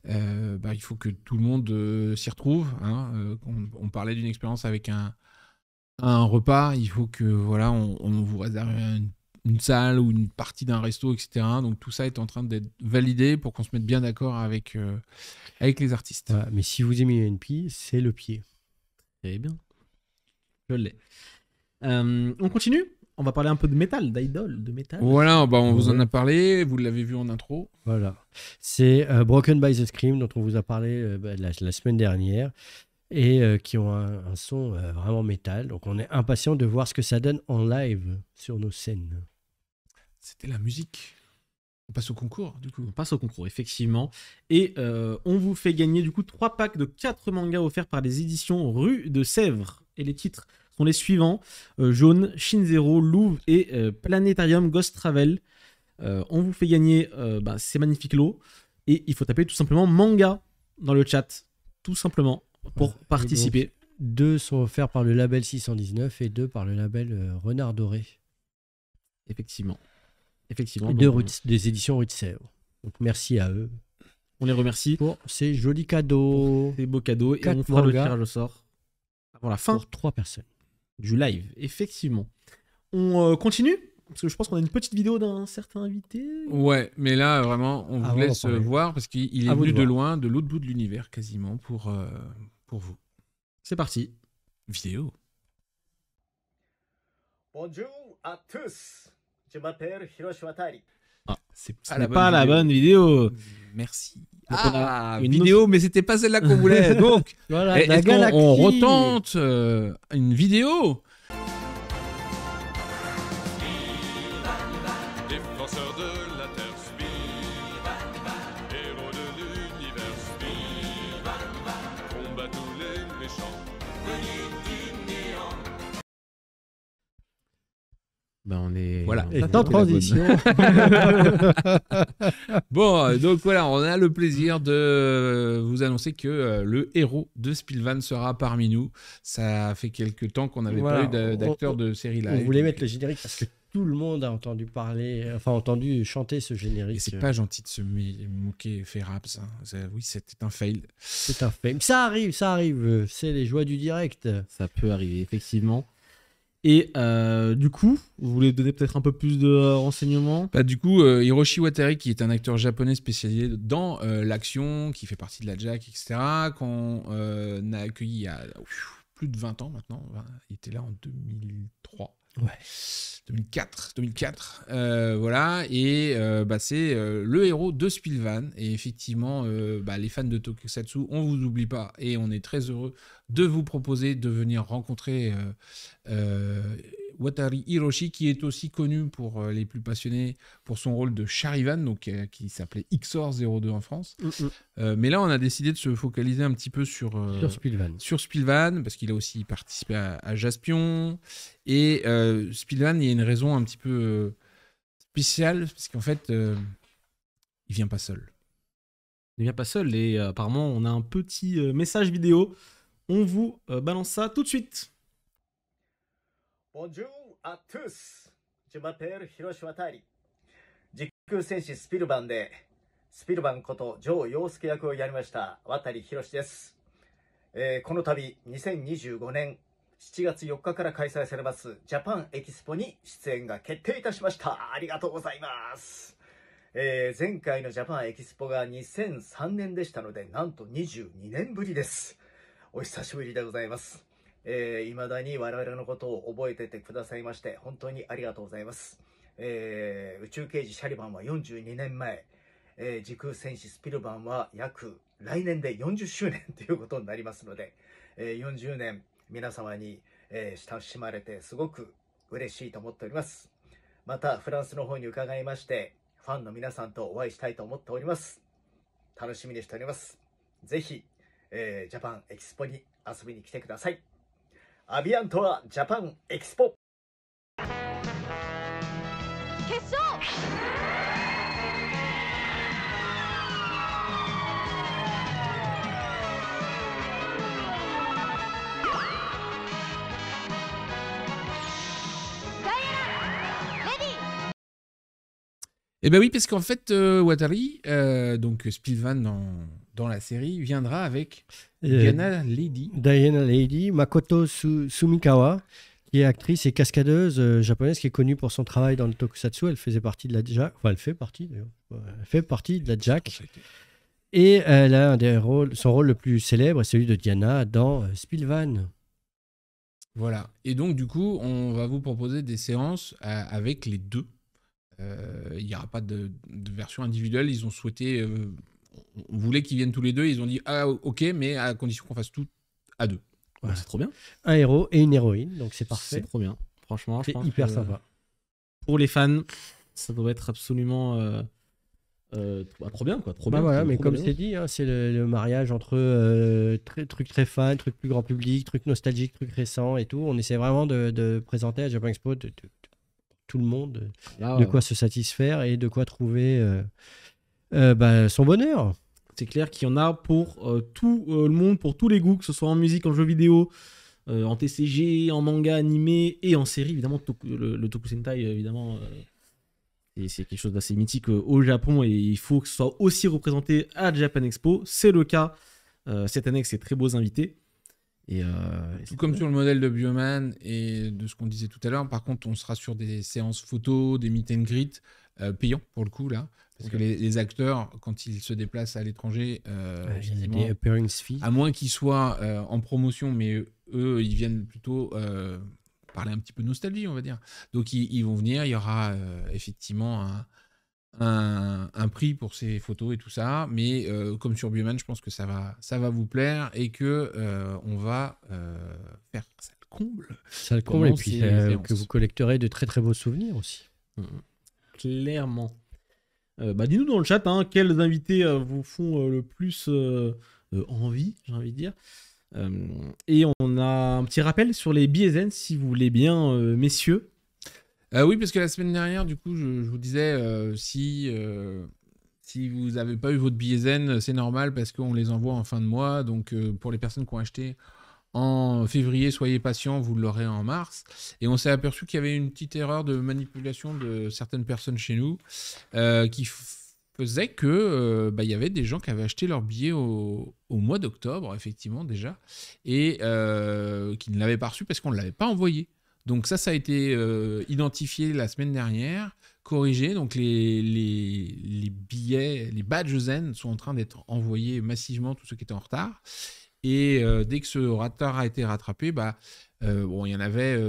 il faut que tout le monde s'y retrouve. On parlait d'une expérience avec un repas. Il faut que on vous réserve une salle ou une partie d'un resto, etc. Donc tout ça est en train d'être validé pour qu'on se mette bien d'accord avec les artistes. Voilà, mais si vous aimez UNP, c'est le pied. Très bien. Je l'ai. On continue. On va parler un peu de métal, d'idol, de métal. Voilà, on vous en a parlé, vous l'avez vu en intro. Voilà. C'est Broken by the Scream dont on vous a parlé la semaine dernière et qui ont un son vraiment métal. Donc on est impatient de voir ce que ça donne en live sur nos scènes. C'était la musique. On passe au concours, du coup. On passe au concours, effectivement. Et on vous fait gagner, du coup, 3 packs de 4 mangas offerts par les éditions Rue de Sèvres. Et les titres sont les suivants. Jaune, Shin Zero, Louvre et Planétarium Ghost Travel. On vous fait gagner ces magnifiques lots. Et il faut taper tout simplement manga dans le chat, tout simplement, pour Voilà. participer. 2 sont offerts par le label 619 et 2 par le label Renard Doré. Effectivement. Et Donc, des éditions Rutser. Donc merci à eux on les remercie. pour ces jolis cadeaux. Des beaux cadeaux. Et 4 on fera le mangas. tirage au sort avant la fin Pour 3 personnes. du live. Effectivement. On continue parce que je pense qu'on a une petite vidéo d'un certain invité. Ouais, mais là, vraiment, on Ah, vous on va laisse parler. voir parce qu'il est À vous venu de de voir. loin, de l'autre bout de l'univers, quasiment, pour vous. C'est parti. Vidéo. Bonjour à tous. Je m'appelle Hiroshi Watari. C'est Ce n'est pas la bonne vidéo. Merci. Donc, on a une Vidéo, mais c'était pas celle-là qu'on voulait. Donc, Voilà, est-ce la qu'on galaxie. on retente une vidéo? Défenseur de la Terre, héros de l'univers, combat tous les méchants. On est. Voilà. Et Ça, en c'était la bonne. transition. Bon, donc voilà, on a le plaisir de vous annoncer que le héros de Spilvan sera parmi nous. Ça fait quelques temps qu'on n'avait Voilà, pas eu d'acteur de série live. On voulait mettre le générique parce que tout le monde a entendu parler, enfin entendu chanter ce générique. Et c'est pas gentil de se moquer Ferraps. Oui, c'était un fail. C'est un fait. Ça arrive. C'est les joies du direct. Ça peut arriver, effectivement. Et du coup, vous voulez donner peut-être un peu plus de renseignements? Bah, du coup, Hiroshi Watari, qui est un acteur japonais spécialisé dans l'action, qui fait partie de la JAC, etc., qu'on a accueilli il y a plus de 20 ans maintenant. Il était là en 2003. Ouais. 2004. Voilà. Et c'est le héros de Spilvan. Et effectivement, les fans de Tokusatsu, on vous oublie pas. Et on est très heureux de vous proposer de venir rencontrer Watari Hiroshi, qui est aussi connu pour les plus passionnés pour son rôle de Charivan, donc qui s'appelait XOR02 en France. Mais là, on a décidé de se focaliser un petit peu sur Spilvan, parce qu'il a aussi participé à Jaspion. Et Spilvan, il y a une raison un petit peu spéciale, parce qu'en fait, il vient pas seul. Il vient pas seul et apparemment, on a un petit message vidéo. On vous balance ça tout de suite. Bonjour à tous. Je m'appelle Hiroshi Watari. 実空戦士スピルバンでスピルバンことジョー陽介役をやりました渡博です。この度2025年7月4日から開催されますジャパンエキスポに出演が決定いたしました。ありがとうございます。前回のジャパンエキスポが2003年でしたので、なんと22年ぶりです。お久しぶりでございます。未だに我々のことを覚えててくださいまして本当にありがとうございます。宇宙刑事シャリバンは42年前、時空戦士スピルバンは来年で40周年ということになりますので、40年皆様に、親しまれてすごく嬉しいと思っております。またフランスの方に伺いましてファンの皆さんとお会いしたいと思っております。楽しみにしております。ぜひ、ジャパンエキスポに遊びに来てください。アビアントはジャパンエキスポ。決勝Eh ben oui, parce qu'en fait, Watari, donc Spilvan dans la série, viendra avec Diana Lady. Makoto Sumikawa, qui est actrice et cascadeuse japonaise, qui est connue pour son travail dans le tokusatsu. Elle faisait partie de la JAC. Enfin, elle fait partie d'ailleurs. Elle fait partie de la JAC. Et elle a son rôle le plus célèbre est celui de Diana dans Spilvan. Voilà. Et donc, du coup, on va vous proposer des séances avec les deux. Il n'y aura pas de version individuelle. Ils ont souhaité... on voulait qu'ils viennent tous les deux. Ils ont dit « Ah, ok, mais à condition qu'on fasse tout à deux. » Voilà. C'est trop bien. Un héros et une héroïne, donc c'est parfait. C'est trop bien. Franchement, je C'est pense hyper que sympa. Pour les fans, ça doit être absolument trop bien, quoi. Trop bien. Voilà, trop mais comme bien. c'est dit, hein, c'est le mariage entre trucs très fans, trucs plus grand public, trucs nostalgiques, trucs récents et tout. On essaie vraiment de présenter à Japan Expo tout le monde Là, de quoi se satisfaire et de quoi trouver son bonheur. c'est clair qu'il y en a pour tout le monde, pour tous les goûts, que ce soit en musique, en jeux vidéo, en TCG, en manga animé et en série. Évidemment, le Toku Sentai, évidemment, et c'est quelque chose d'assez mythique au Japon et il faut que ce soit aussi représenté à Japan Expo. C'est le cas cette année avec ces très beaux invités. Et Tout comme sur le modèle de Bioman et de ce qu'on disait tout à l'heure, par contre, on sera sur des séances photos, des meet and greet payants pour le coup là. Parce que les acteurs, quand ils se déplacent à l'étranger, Il y a des appearance fees. à moins qu'ils soient en promotion, mais eux, ils viennent plutôt parler un petit peu de nostalgie, on va dire. Donc, ils vont venir, il y aura effectivement un prix pour ces photos et tout ça. Mais comme sur Bioman, je pense que ça va vous plaire et que on va faire ça le comble. Ça le comble, et Pendant puis ces séances. que vous collecterez de très très beaux souvenirs aussi. clairement. Dis-nous dans le chat quels invités vous font le plus envie, j'ai envie de dire. Et on a un petit rappel sur les billets zen, si vous voulez bien, messieurs. Oui, parce que la semaine dernière, du coup, je vous disais, si vous n'avez pas eu votre billet zen, c'est normal parce qu'on les envoie en fin de mois. Donc, pour les personnes qui ont acheté en février, soyez patients, vous l'aurez en mars. Et on s'est aperçu qu'il y avait une petite erreur de manipulation de certaines personnes chez nous qui faisait que il y avait des gens qui avaient acheté leur billet au mois d'octobre, effectivement, déjà, et qui ne l'avaient pas reçu parce qu'on ne l'avait pas envoyé. Donc ça a été identifié la semaine dernière, corrigé. Donc les billets, les badges zen sont en train d'être envoyés massivement, tous ceux qui étaient en retard. Et dès que ce retard a été rattrapé, il y en avait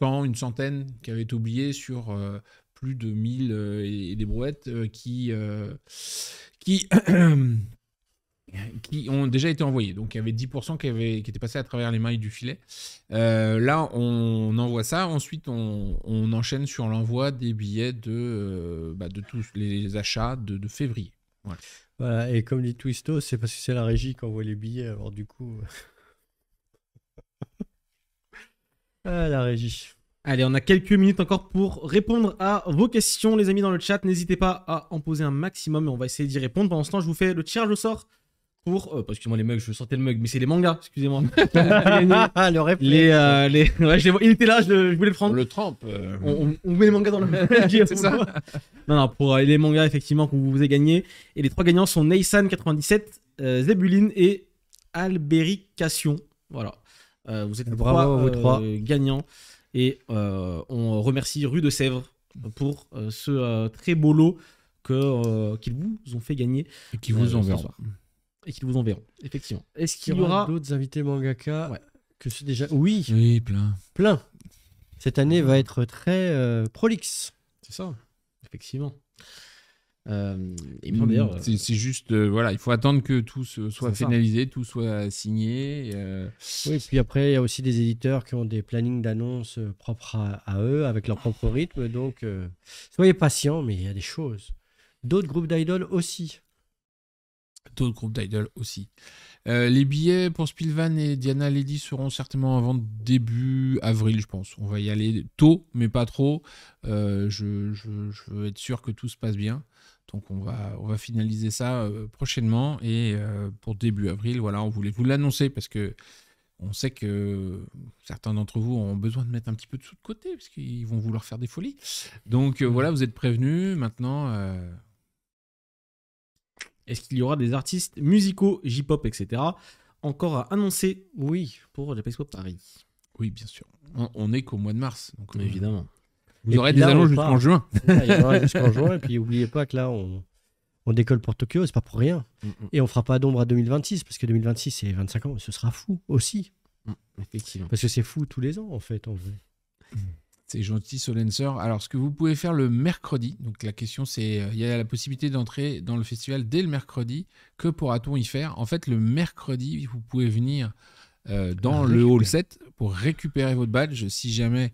une centaine qui avaient été oubliés sur plus de 1000 et des brouettes qui ont déjà été envoyés. Donc il y avait 10% qui étaient passés à travers les mailles du filet. Là, on envoie ça. Ensuite, on enchaîne sur l'envoi des billets de tous les achats de février. Voilà. Voilà, et comme dit Twisto, c'est parce que c'est la régie qui envoie les billets, alors du coup... la régie. Allez, on a quelques minutes encore pour répondre à vos questions, les amis, dans le chat. N'hésitez pas à en poser un maximum et on va essayer d'y répondre. Pendant ce temps, je vous fais le tirage au sort pour... excusez-moi les mugs, je sortais le mug, mais c'est les mangas, excusez-moi. Le réflexe. Ouais, il était là, je voulais le prendre. On le trempe. On met les mangas dans le C'est ça. Non, pour les mangas, effectivement, que vous avez gagnés. Et les 3 gagnants sont Neysan97, Zebuline et Alberication. Voilà. Vous êtes les Bravo à vous 3 gagnants. Et on remercie Rue de Sèvres pour ce très beau lot qu'ils vous ont fait gagner. Et qui vous ce enverront. soir. Et qu'ils vous enverront, effectivement. Est-ce Il qu'il y aura d'autres invités mangaka Ouais. que c'est déjà... Oui, Oui, plein. plein. Cette année va être très prolixe. C'est ça, effectivement. Et bien, d'ailleurs, C'est juste, il faut attendre que tout soit C'est ça. finalisé, tout soit signé. Oui, puis après, il y a aussi des éditeurs qui ont des plannings d'annonces propres à eux, avec leur propre rythme. Donc, soyez patients, mais il y a des choses. D'autres groupes d'idoles aussi. D'autres groupes d'idoles aussi. Les billets pour Spilvan et Diana Lady seront certainement en vente début avril, je pense. On va y aller tôt, mais pas trop. Je veux être sûr que tout se passe bien. Donc on va finaliser ça prochainement. Et pour début avril, voilà, on voulait vous l'annoncer parce que on sait que certains d'entre vous ont besoin de mettre un petit peu de sous de côté parce qu'ils vont vouloir faire des folies. Donc voilà, vous êtes prévenus. Maintenant... est-ce qu'il y aura des artistes musicaux, J-pop, etc. encore à annoncer? Oui, pour Japan Expo Paris. Oui, bien sûr. On n'est qu'au mois de mars. Donc, Évidemment. vous Et aurez puis des là, annonces on jusqu'en part. juin. Il y en aura jusqu'en juin. Et puis, n'oubliez pas que là, on décolle pour Tokyo. C'est pas pour rien. Et on fera pas d'ombre à 2026 parce que 2026, c'est 25 ans. Ce sera fou aussi. Effectivement. Parce que c'est fou tous les ans, en fait, en vrai. C'est gentil, Solenser. Alors, ce que vous pouvez faire le mercredi, donc la question c'est, il y a la possibilité d'entrer dans le festival dès le mercredi. Que pourra-t-on y faire? En fait, le mercredi, vous pouvez venir dans le hall 7 pour récupérer votre badge. Si jamais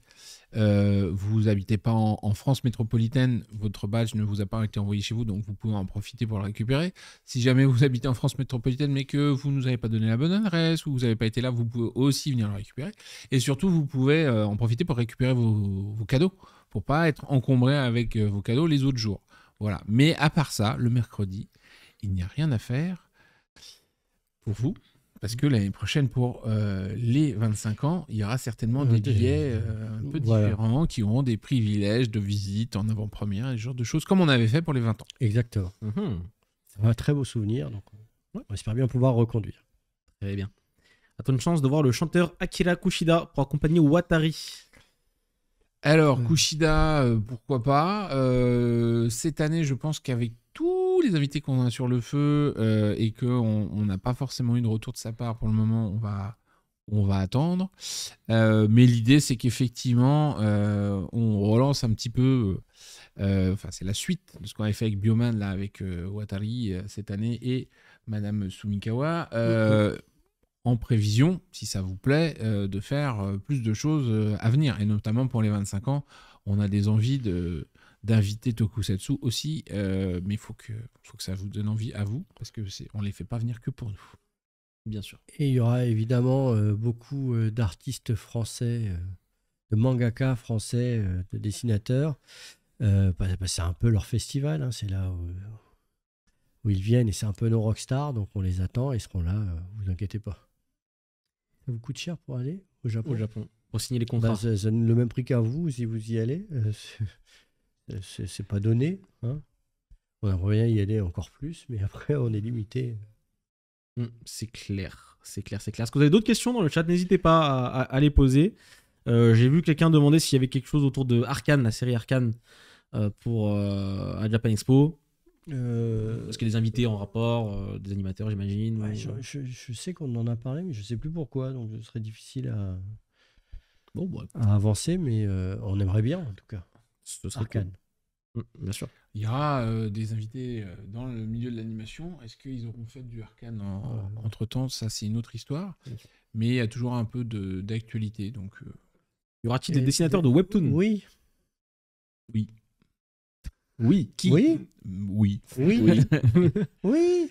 vous n'habitez pas en France métropolitaine, votre badge ne vous a pas été envoyé chez vous, donc vous pouvez en profiter pour le récupérer. Si jamais vous habitez en France métropolitaine, mais que vous ne nous avez pas donné la bonne adresse ou vous n'avez pas été là, vous pouvez aussi venir le récupérer. Et surtout, vous pouvez en profiter pour récupérer vos cadeaux, pour pas être encombré avec vos cadeaux les autres jours. Voilà. Mais à part ça, le mercredi, il n'y a rien à faire pour vous. Parce que l'année prochaine, pour les 25 ans, il y aura certainement des billets un peu différents qui auront des privilèges de visite en avant-première, ce genre de choses, comme on avait fait pour les 20 ans. Exactement. C'est un très beau souvenir, donc on espère bien pouvoir reconduire. Très bien. À ton chance de voir le chanteur Akira Kushida pour accompagner Watari. Alors, Kushida, pourquoi pas. Cette année, je pense qu'avec tous les invités qu'on a sur le feu et qu'on n'a pas forcément eu de retour de sa part pour le moment, on va attendre. Mais l'idée, c'est qu'effectivement, on relance un petit peu. Enfin, c'est la suite de ce qu'on avait fait avec Bioman, là, avec Watari cette année et Madame Sumikawa. En prévision, si ça vous plaît, de faire plus de choses à venir. Et notamment pour les 25 ans, on a des envies d'inviter Tokusatsu aussi, mais il faut que ça vous donne envie à vous, parce qu'on ne les fait pas venir que pour nous. Bien sûr. Et il y aura évidemment beaucoup d'artistes français, de mangaka français, de dessinateurs. C'est un peu leur festival, hein, c'est là où ils viennent et c'est un peu nos rockstars, donc on les attend, ils seront là, vous inquiétez pas. Ça vous coûte cher pour aller au Japon? Au Japon, pour signer les contrats. C'est le même prix qu'à vous si vous y allez. C'est pas donné. Hein. On aimerait bien y aller encore plus, mais après on est limité. C'est clair. Est-ce que vous avez d'autres questions dans le chat? N'hésitez pas à les poser. J'ai vu quelqu'un demander s'il y avait quelque chose autour de Arcane, la série Arcane, pour à Japan Expo. Est-ce qu'il y a des invités en rapport, des animateurs, j'imagine? Ouais, je sais qu'on en a parlé, mais je sais plus pourquoi, donc ce serait difficile à avancer, mais on aimerait bien en tout cas. Ce serait Arcane. Cool. Bien sûr. Il y aura des invités dans le milieu de l'animation. Est-ce qu'ils auront fait du Arcane entre-temps? Ça, c'est une autre histoire. Mais il y a toujours un peu d'actualité. Donc, y aura-t-il des dessinateurs de webtoon? Oui. Oui. Qui? Oui. Oui. Oui. Oui.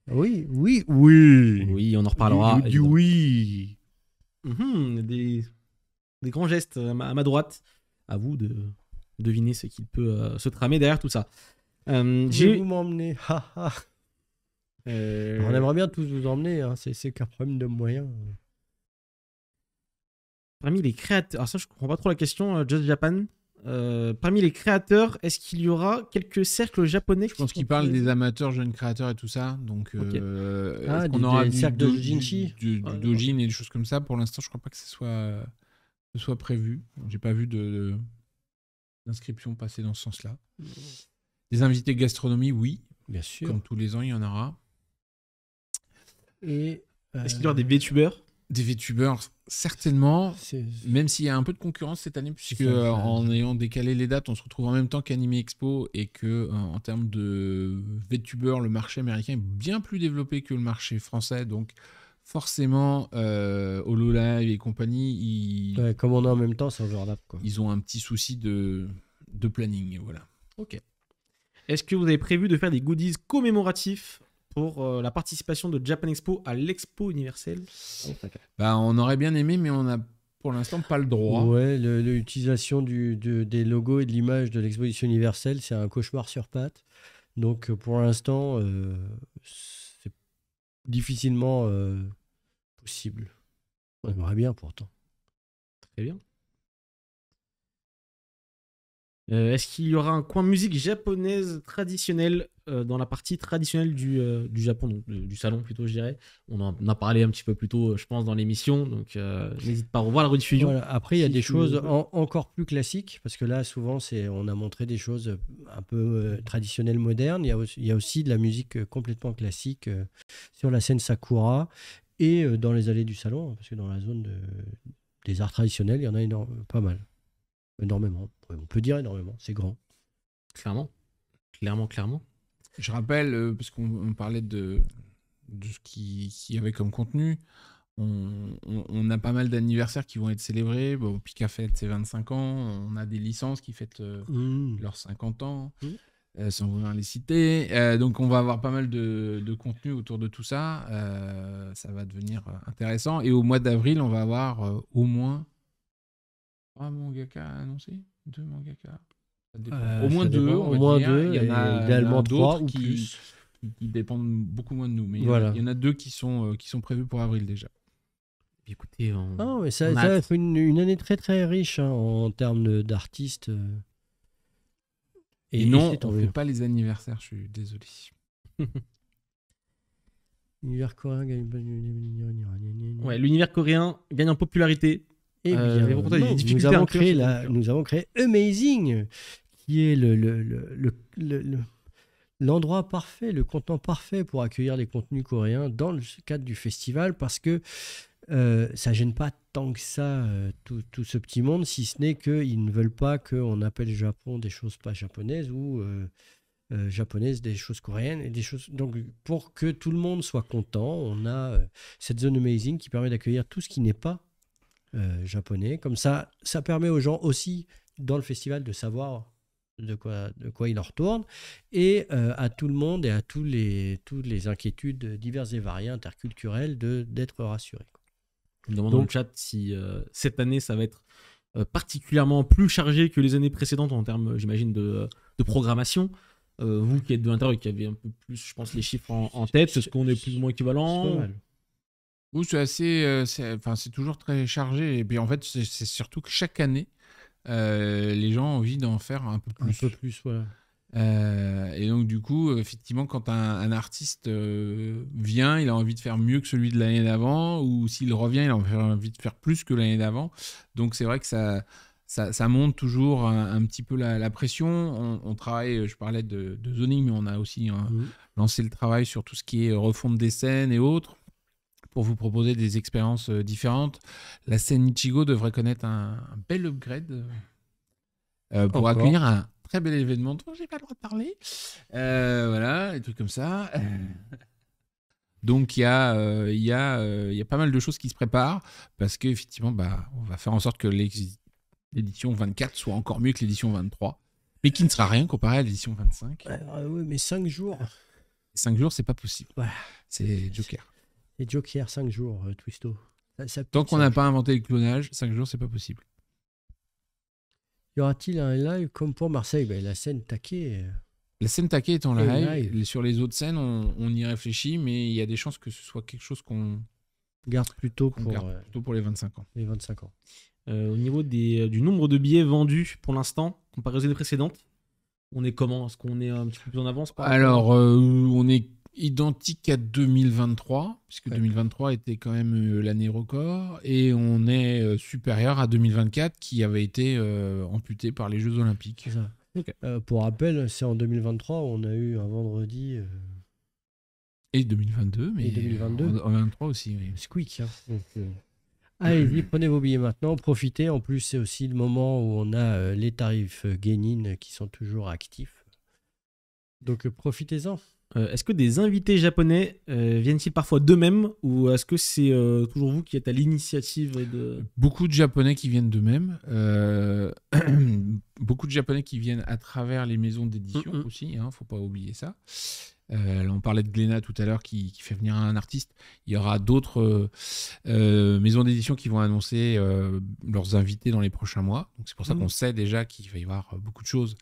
Oui. Oui. Oui, on en reparlera. Du oui. Des grands gestes à ma droite. À vous de deviner ce qu'il peut se tramer derrière tout ça. Vous m'emmener. On aimerait bien tous vous emmener. Hein. C'est qu'un problème de moyens. Parmi les créateurs, alors ça je comprends pas trop la question, Just Japan. Parmi les créateurs, est-ce qu'il y aura quelques cercles japonais? Je pense qu'il parle des amateurs, jeunes créateurs et tout ça. Donc, on aura des cercles de Jinchi, du dojin et des choses comme ça. Pour l'instant, je crois pas que ce soit prévu. J'ai pas vu d'inscription passer dans ce sens-là. Des invités gastronomie, oui. Bien sûr. Comme tous les ans, il y en aura. Et est-ce qu'il y aura des VTubers? Des VTubers, certainement, même s'il y a un peu de concurrence cette année, puisque en ayant décalé les dates, on se retrouve en même temps qu'Anime Expo et que en termes de VTubers, le marché américain est bien plus développé que le marché français, donc forcément, HoloLive et compagnie, comme on est en même temps, c'est overlap, quoi. Ils ont un petit souci de planning, voilà. Ok. Est-ce que vous avez prévu de faire des goodies commémoratifs pour la participation de Japan Expo à l'Expo universelle? On aurait bien aimé, mais on n'a pour l'instant pas le droit. Ouais, l'utilisation des logos et de l'image de l'exposition universelle, c'est un cauchemar sur pattes. Donc pour l'instant, c'est difficilement possible. On aimerait bien pourtant. Très bien. Est-ce qu'il y aura un coin musique japonaise traditionnelle dans la partie traditionnelle du Japon, donc du salon plutôt, je dirais? On en a parlé un petit peu plus tôt, je pense, dans l'émission, donc n'hésite pas à revoir la rediffusion. Voilà. Après, il y a des choses encore plus classiques, parce que là, souvent, on a montré des choses un peu traditionnelles, modernes. Il y a aussi de la musique complètement classique sur la scène Sakura et dans les allées du salon, parce que dans la zone des arts traditionnels, il y en a pas mal. Énormément. On peut dire énormément. C'est grand. Clairement. Je rappelle, parce qu'on parlait de ce qu'il y avait comme contenu, On a pas mal d'anniversaires qui vont être célébrés. Bon, Pika fête ses 25 ans. On a des licences qui fêtent leurs 50 ans, sans vouloir les citer. Donc, on va avoir pas mal de contenu autour de tout ça. Ça va devenir intéressant. Et au mois d'avril, on va avoir au moins 3 mangaka annoncés, 2 mangaka. Au moins Ça 2, dépend. on Au va moins dire. 2, Il y en a idéalement d'autres 3 ou qui plus. dépendent beaucoup moins de nous. Mais Voilà. il y en a 2 qui sont prévus pour avril déjà. Écoutez, Ah, mais ça on a va hâte. être une année très très riche hein, en termes d'artistes. Et non, c'est tant on ne mieux. fait pas les anniversaires, je suis désolé. L'univers coréen gagne. Ouais, l'univers coréen gagne en popularité. Eh bien, mais pourtant, il y a des non, difficultés à inclure cette nous avons créé Amazing, qui est l'endroit parfait, le contenant parfait pour accueillir les contenus coréens dans le cadre du festival, parce que ça gêne pas tant que ça tout ce petit monde, si ce n'est qu'ils ne veulent pas qu'on appelle Japon des choses pas japonaises ou japonaises des choses coréennes et des choses. Donc, pour que tout le monde soit content, on a cette zone Amazing qui permet d'accueillir tout ce qui n'est pas japonais. Comme ça permet aux gens aussi dans le festival de savoir de quoi il en retourne, et à tout le monde et à toutes les inquiétudes diverses et variées interculturelles d'être rassurés. On me demande dans le chat si cette année ça va être particulièrement plus chargé que les années précédentes en termes, j'imagine, de programmation. Vous qui êtes de l'intérieur et qui avez un peu plus, je pense, les chiffres en tête, est-ce qu'on est plus ou moins C'est pas équivalent? mal. Oui, c'est assez. C'est toujours très chargé. Et puis en fait, c'est surtout que chaque année, les gens ont envie d'en faire un peu Un plus. peu plus, voilà. Et donc, du coup, effectivement, quand un artiste vient, il a envie de faire mieux que celui de l'année d'avant, ou s'il revient, il a envie de faire plus que l'année d'avant. Donc, c'est vrai que ça monte toujours un petit peu la pression. On travaille, je parlais de zoning, mais on a aussi lancé le travail sur tout ce qui est refonte des scènes et autres, pour vous proposer des expériences différentes. La scène Ichigo devrait connaître un bel upgrade pour Encore. accueillir un très bel événement dont j'ai pas le droit de parler. Voilà, des trucs comme ça. Donc il y a pas mal de choses qui se préparent, parce qu'effectivement, on va faire en sorte que l'édition 24 soit encore mieux que l'édition 23, mais qui ne sera rien comparé à l'édition 25. Oui, mais 5 jours. 5 jours, c'est pas possible. Ouais. C'est Joker. Et Joker, 5 jours, Twisto. Tant qu'on n'a pas inventé le clonage, 5 jours, c'est pas possible. Y aura-t-il un live comme pour Marseille? La scène taquée. La scène taquée est en Et live. Sur les autres scènes, on y réfléchit, mais il y a des chances que ce soit quelque chose qu'on garde plutôt garde plutôt pour les 25 ans. les 25 ans. Au niveau du nombre de billets vendus pour l'instant, comparé aux années précédentes, on est comment? Est-ce qu'on est un petit peu plus en avance par rapport Alors, on est identique à 2023, puisque 2023 était quand même l'année record, et on est supérieur à 2024, qui avait été amputé par les Jeux Olympiques. C'est ça. Ok. Pour rappel, c'est en 2023, on a eu un vendredi Et 2022, mais Et 2022. en 2023 aussi, oui. squeak. Hein. Donc, allez-y, prenez vos billets maintenant, profitez. En plus, c'est aussi le moment où on a les tarifs Genin qui sont toujours actifs. Donc, profitez-en. Est-ce que des invités japonais viennent-ils parfois d'eux-mêmes, ou est-ce que c'est toujours vous qui êtes à l'initiative de... Beaucoup de Japonais qui viennent d'eux-mêmes. Beaucoup de Japonais qui viennent à travers les maisons d'édition aussi, hein, faut pas oublier ça. Là, on parlait de Glénat tout à l'heure qui fait venir un artiste. Il y aura d'autres maisons d'édition qui vont annoncer leurs invités dans les prochains mois. Donc c'est pour ça qu'on sait déjà qu'il va y avoir beaucoup de choses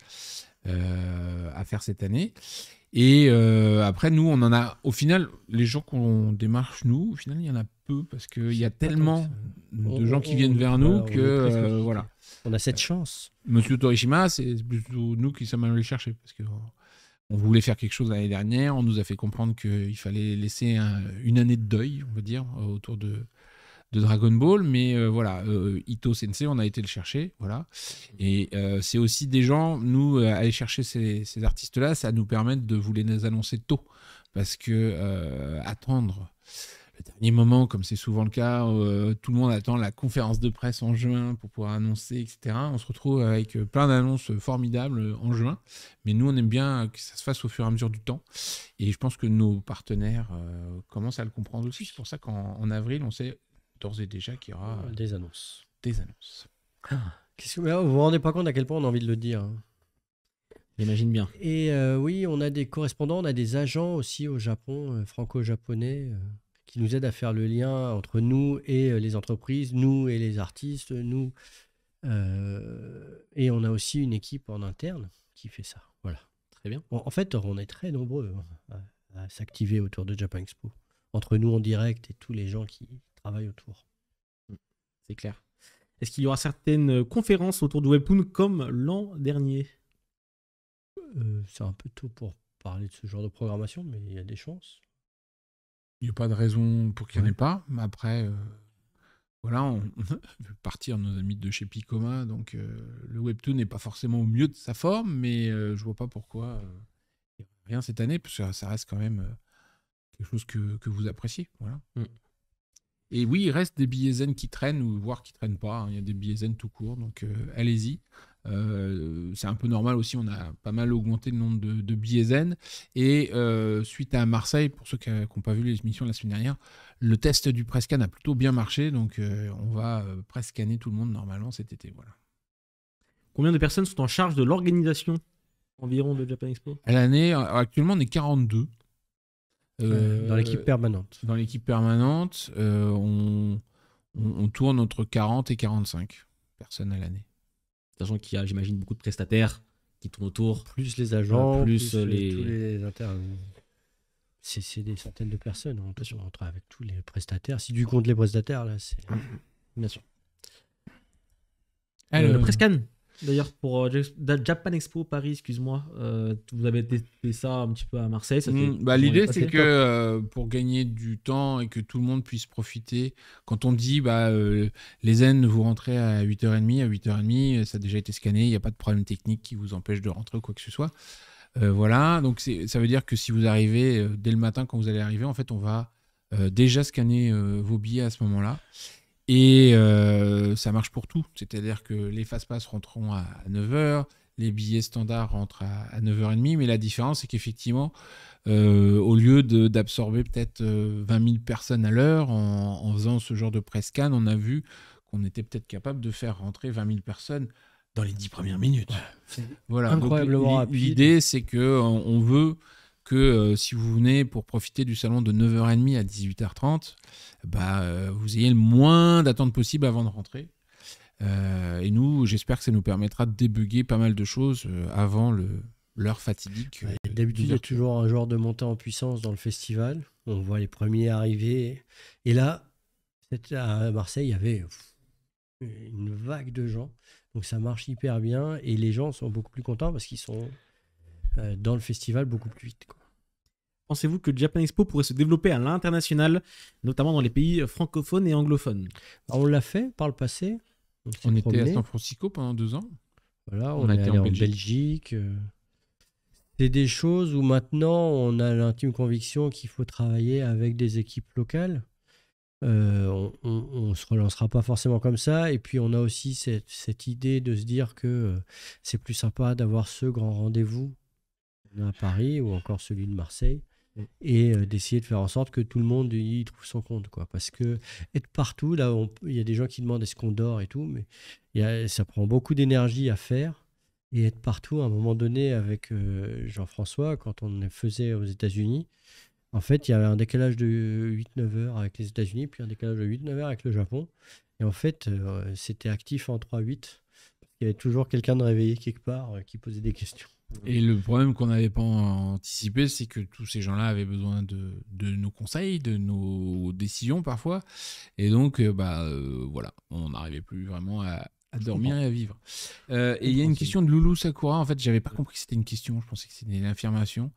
à faire cette année. Et après, nous, on en a... Au final, les gens qu'on démarche, nous, au final, il y en a peu, parce qu'il y a tellement de gens qui viennent vers nous que... voilà. On a cette chance. Monsieur Torishima, c'est plutôt nous qui sommes allés le chercher, parce que on voulait faire quelque chose l'année dernière. On nous a fait comprendre qu'il fallait laisser une année de deuil, on va dire, autour de Dragon Ball. Mais voilà, Ito Sensei, on a été le chercher. Voilà. Et c'est aussi des gens, nous, aller chercher ces artistes-là, ça nous permet de vous les annoncer tôt. Parce que attendre le dernier moment, comme c'est souvent le cas, tout le monde attend la conférence de presse en juin pour pouvoir annoncer, etc. On se retrouve avec plein d'annonces formidables en juin, mais nous, on aime bien que ça se fasse au fur et à mesure du temps. Et je pense que nos partenaires commencent à le comprendre aussi. C'est pour ça qu'en avril, on sait d'ores et déjà qu'il y aura Des annonces. des annonces. Mais vous vous rendez pas compte à quel point on a envie de le dire, hein. J'imagine bien. Et oui, on a des correspondants, on a des agents aussi au Japon, franco-japonais, qui nous aident à faire le lien entre nous et les entreprises, nous et les artistes, nous. Et on a aussi une équipe en interne qui fait ça. Voilà. Très bien. Bon, en fait, on est très nombreux à s'activer autour de Japan Expo. Entre nous en direct et tous les gens qui travaillent autour. C'est clair. Est-ce qu'il y aura certaines conférences autour du webtoon comme l'an dernier? C'est un peu tôt pour parler de ce genre de programmation, mais il y a des chances. Il n'y a pas de raison pour qu'il n'y en ait pas. Mais après, voilà, on veut partir nos amis de chez Picoma. Donc, le webtoon n'est pas forcément au mieux de sa forme, mais je vois pas pourquoi il n'y a rien cette année, parce que ça reste quand même quelque chose que vous appréciez. Voilà. Et oui, il reste des billets zen qui traînent, ou voire qui traînent pas, hein. Il y a des billets zen tout court, donc allez-y. C'est un peu normal aussi, on a pas mal augmenté le nombre de billets zen. Et suite à Marseille, pour ceux qui n'ont pas vu les émissions la semaine dernière, le test du press-scan a plutôt bien marché, donc on va press-scanner tout le monde normalement cet été. Voilà. Combien de personnes sont en charge de l'organisation environ de Japan Expo? À l'année, actuellement, on est 42. Dans l'équipe permanente. Dans l'équipe permanente, on tourne entre 40 et 45 personnes à l'année. Sachant qu'il y a, j'imagine, beaucoup de prestataires qui tournent autour. Plus les agents, plus tous les... les c'est des centaines de personnes. On travaille avec tous les prestataires. Si tu comptes les prestataires, là, c'est... Bien sûr. Le press-scan, d'ailleurs, pour Japan Expo Paris, excuse-moi, vous avez testé ça un petit peu à Marseille. L'idée, c'est que pour gagner du temps et que tout le monde puisse profiter, quand on dit les zen, vous rentrez à 8h30, à 8h30, ça a déjà été scanné, il n'y a pas de problème technique qui vous empêche de rentrer ou quoi que ce soit. Voilà, donc ça veut dire que si vous arrivez dès le matin, quand vous allez arriver, en fait, on va déjà scanner vos billets à ce moment-là. Et ça marche pour tout, c'est-à-dire que les fast-pass rentreront à 9h, les billets standards rentrent à 9h30, mais la différence, c'est qu'effectivement, au lieu d'absorber peut-être 20 000 personnes à l'heure en faisant ce genre de press-scan, on a vu qu'on était peut-être capable de faire rentrer 20 000 personnes dans les 10 premières minutes. Voilà. Incroyablement rapide. L'idée, c'est qu'on veut que si vous venez pour profiter du salon de 9h30 à 18h30, vous ayez le moins d'attente possible avant de rentrer. Et nous, j'espère que ça nous permettra de débugger pas mal de choses avant l'heure fatidique. D'habitude, il y a toujours un genre de montée en puissance dans le festival. On voit les premiers arriver. Et là, à Marseille, il y avait une vague de gens. Donc ça marche hyper bien. Et les gens sont beaucoup plus contents parce qu'ils sont dans le festival beaucoup plus vite, quoi. Pensez-vous que Japan Expo pourrait se développer à l'international, notamment dans les pays francophones et anglophones? On l'a fait par le passé. On était à San Francisco pendant 2 ans. Voilà, on a été en Belgique. C'est des choses où maintenant on a l'intime conviction qu'il faut travailler avec des équipes locales. On ne se relancera pas forcément comme ça. Et puis on a aussi cette idée de se dire que c'est plus sympa d'avoir ce grand rendez-vous à Paris ou encore celui de Marseille, et d'essayer de faire en sorte que tout le monde y trouve son compte, quoi. Parce que être partout, là, il y a des gens qui demandent est-ce qu'on dort et tout, mais ça prend beaucoup d'énergie à faire. Et être partout, à un moment donné, avec Jean-François, quand on faisait aux États-Unis, en fait, il y avait un décalage de 8-9 heures avec les États-Unis, puis un décalage de 8-9 heures avec le Japon. Et en fait, c'était actif en 3-8. Il y avait toujours quelqu'un de réveillé quelque part qui posait des questions. Et le problème qu'on n'avait pas anticipé, c'est que tous ces gens-là avaient besoin de nos conseils, de nos décisions parfois. Et donc, voilà, on n'arrivait plus vraiment à dormir et à vivre. Et il y a une question de Loulou Sakura. En fait, j'avais pas compris que c'était une question. Je pensais que c'était une affirmation.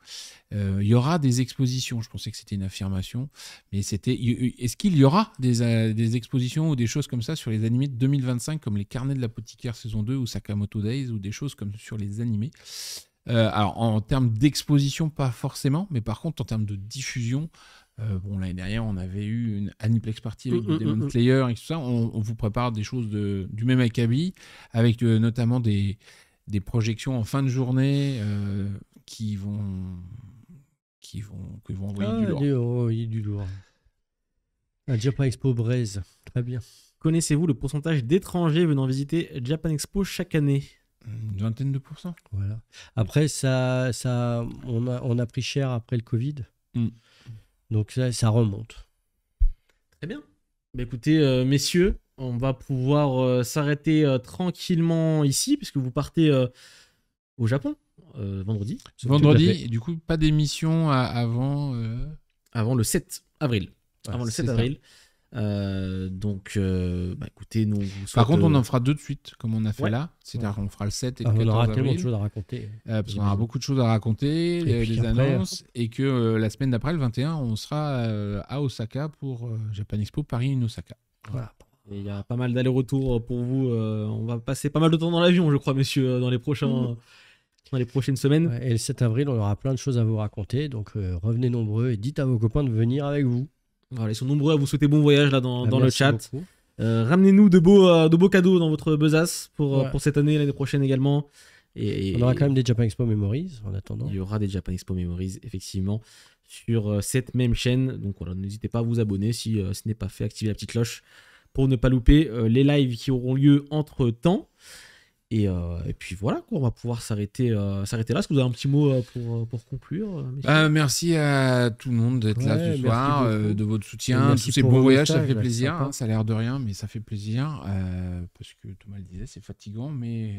Il y aura des expositions. Je pensais que c'était une affirmation. Mais est-ce qu'il y aura des expositions ou des choses comme ça sur les animés de 2025, comme les Carnets de l'apothicaire saison 2 ou Sakamoto Days, ou des choses comme sur les animés? Alors, en termes d'exposition, pas forcément. Mais par contre, en termes de diffusion, Bon, l'année dernière, on avait eu une Aniplex Party avec du Demon Slayer et tout ça. On vous prépare des choses du même acabit, avec notamment des projections en fin de journée qui vont envoyer du lourd. Oui, du lourd. Un Japan Expo Braise, très bien. Connaissez-vous le pourcentage d'étrangers venant visiter Japan Expo chaque année? Une vingtaine de pourcents. Voilà. Après, on a pris cher après le Covid. Donc ça remonte. Très bien. Bah, écoutez, messieurs, on va pouvoir s'arrêter tranquillement ici, puisque vous partez au Japon vendredi. Vendredi, et du coup, pas d'émission avant le 7 avril. Ouais, avant le 7 c'est avril. Donc, écoutez, nous vous souhaite, Par contre, on en fera 2 de suite, comme on a fait ouais. là. C'est-à-dire qu'on fera le 7 et le 14 on aura avril. tellement de choses à raconter. Parce qu'on aura beaucoup de choses à raconter, puis les après, annonces, et que la semaine d'après, le 21, on sera à Osaka pour Japan Expo Paris-Osaka. Voilà. Et il y a pas mal d'allers-retours pour vous. On va passer pas mal de temps dans l'avion, je crois, messieurs, dans les prochaines semaines. Ouais, et le 7 avril, on aura plein de choses à vous raconter. Donc revenez nombreux et dites à vos copains de venir avec vous. Voilà, ils sont nombreux à vous souhaiter bon voyage là dans le Merci chat. beaucoup. Ramenez-nous de beaux cadeaux dans votre besace pour cette année, l'année prochaine également. On aura quand même des Japan Expo Memories en attendant. Il y aura des Japan Expo Memories, effectivement, sur cette même chaîne. Donc voilà, n'hésitez pas à vous abonner si ce n'est pas fait. Activez la petite cloche pour ne pas louper les lives qui auront lieu entre temps. Et puis voilà, quoi, on va pouvoir s'arrêter là. Est-ce que vous avez un petit mot pour conclure, messieurs? Merci à tout le monde d'être là ce soir, de votre soutien, merci tous ces pour bons vos voyages, ça messages, fait là, plaisir. c'est sympa. Ça a l'air de rien, mais ça fait plaisir. Parce que Thomas le disait, c'est fatigant, mais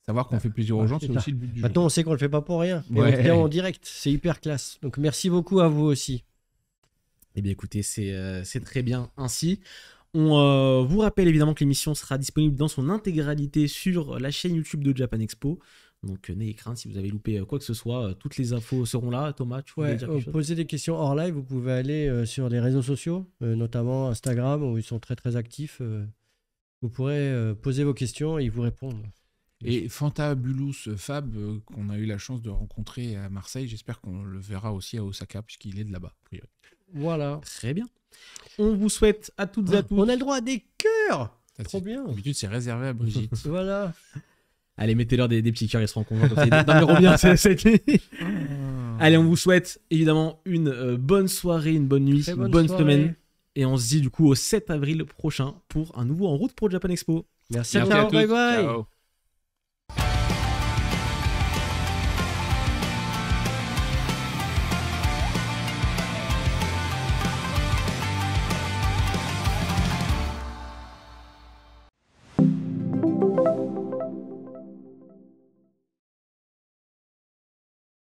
savoir qu'on fait plaisir aux gens, c'est aussi le but du jeu. Maintenant, on sait qu'on le fait pas pour rien. Mais Ouais. on le fait en direct. C'est hyper classe. Donc merci beaucoup à vous aussi. Eh bien écoutez, c'est très bien ainsi. On vous rappelle évidemment que l'émission sera disponible dans son intégralité sur la chaîne YouTube de Japan Expo. Donc n'ayez crainte si vous avez loupé quoi que ce soit. Toutes les infos seront là. Thomas, tu voulais dire quelque chose? Posez des questions hors live. Vous pouvez aller sur les réseaux sociaux, notamment Instagram, où ils sont très très actifs. Vous pourrez poser vos questions et ils vous répondent. Et Fantabulous Fab, qu'on a eu la chance de rencontrer à Marseille, j'espère qu'on le verra aussi à Osaka, puisqu'il est de là-bas. a priori. Voilà. Très bien. On vous souhaite à toutes et à tous. On a le droit à des cœurs. Ça, Trop bien. D'habitude, c'est réservé à Brigitte. Voilà. Allez, mettez-leur des petits cœurs, ils seront contents. Comme ça, ils dormiront bien. Allez, on vous souhaite évidemment une bonne soirée, une bonne nuit, Très une bonne bonne soirée. semaine. Et on se dit du coup au 7 avril prochain pour un nouveau En route pour Japan Expo. Merci, Merci à ciao, tous. bye bye. Ciao.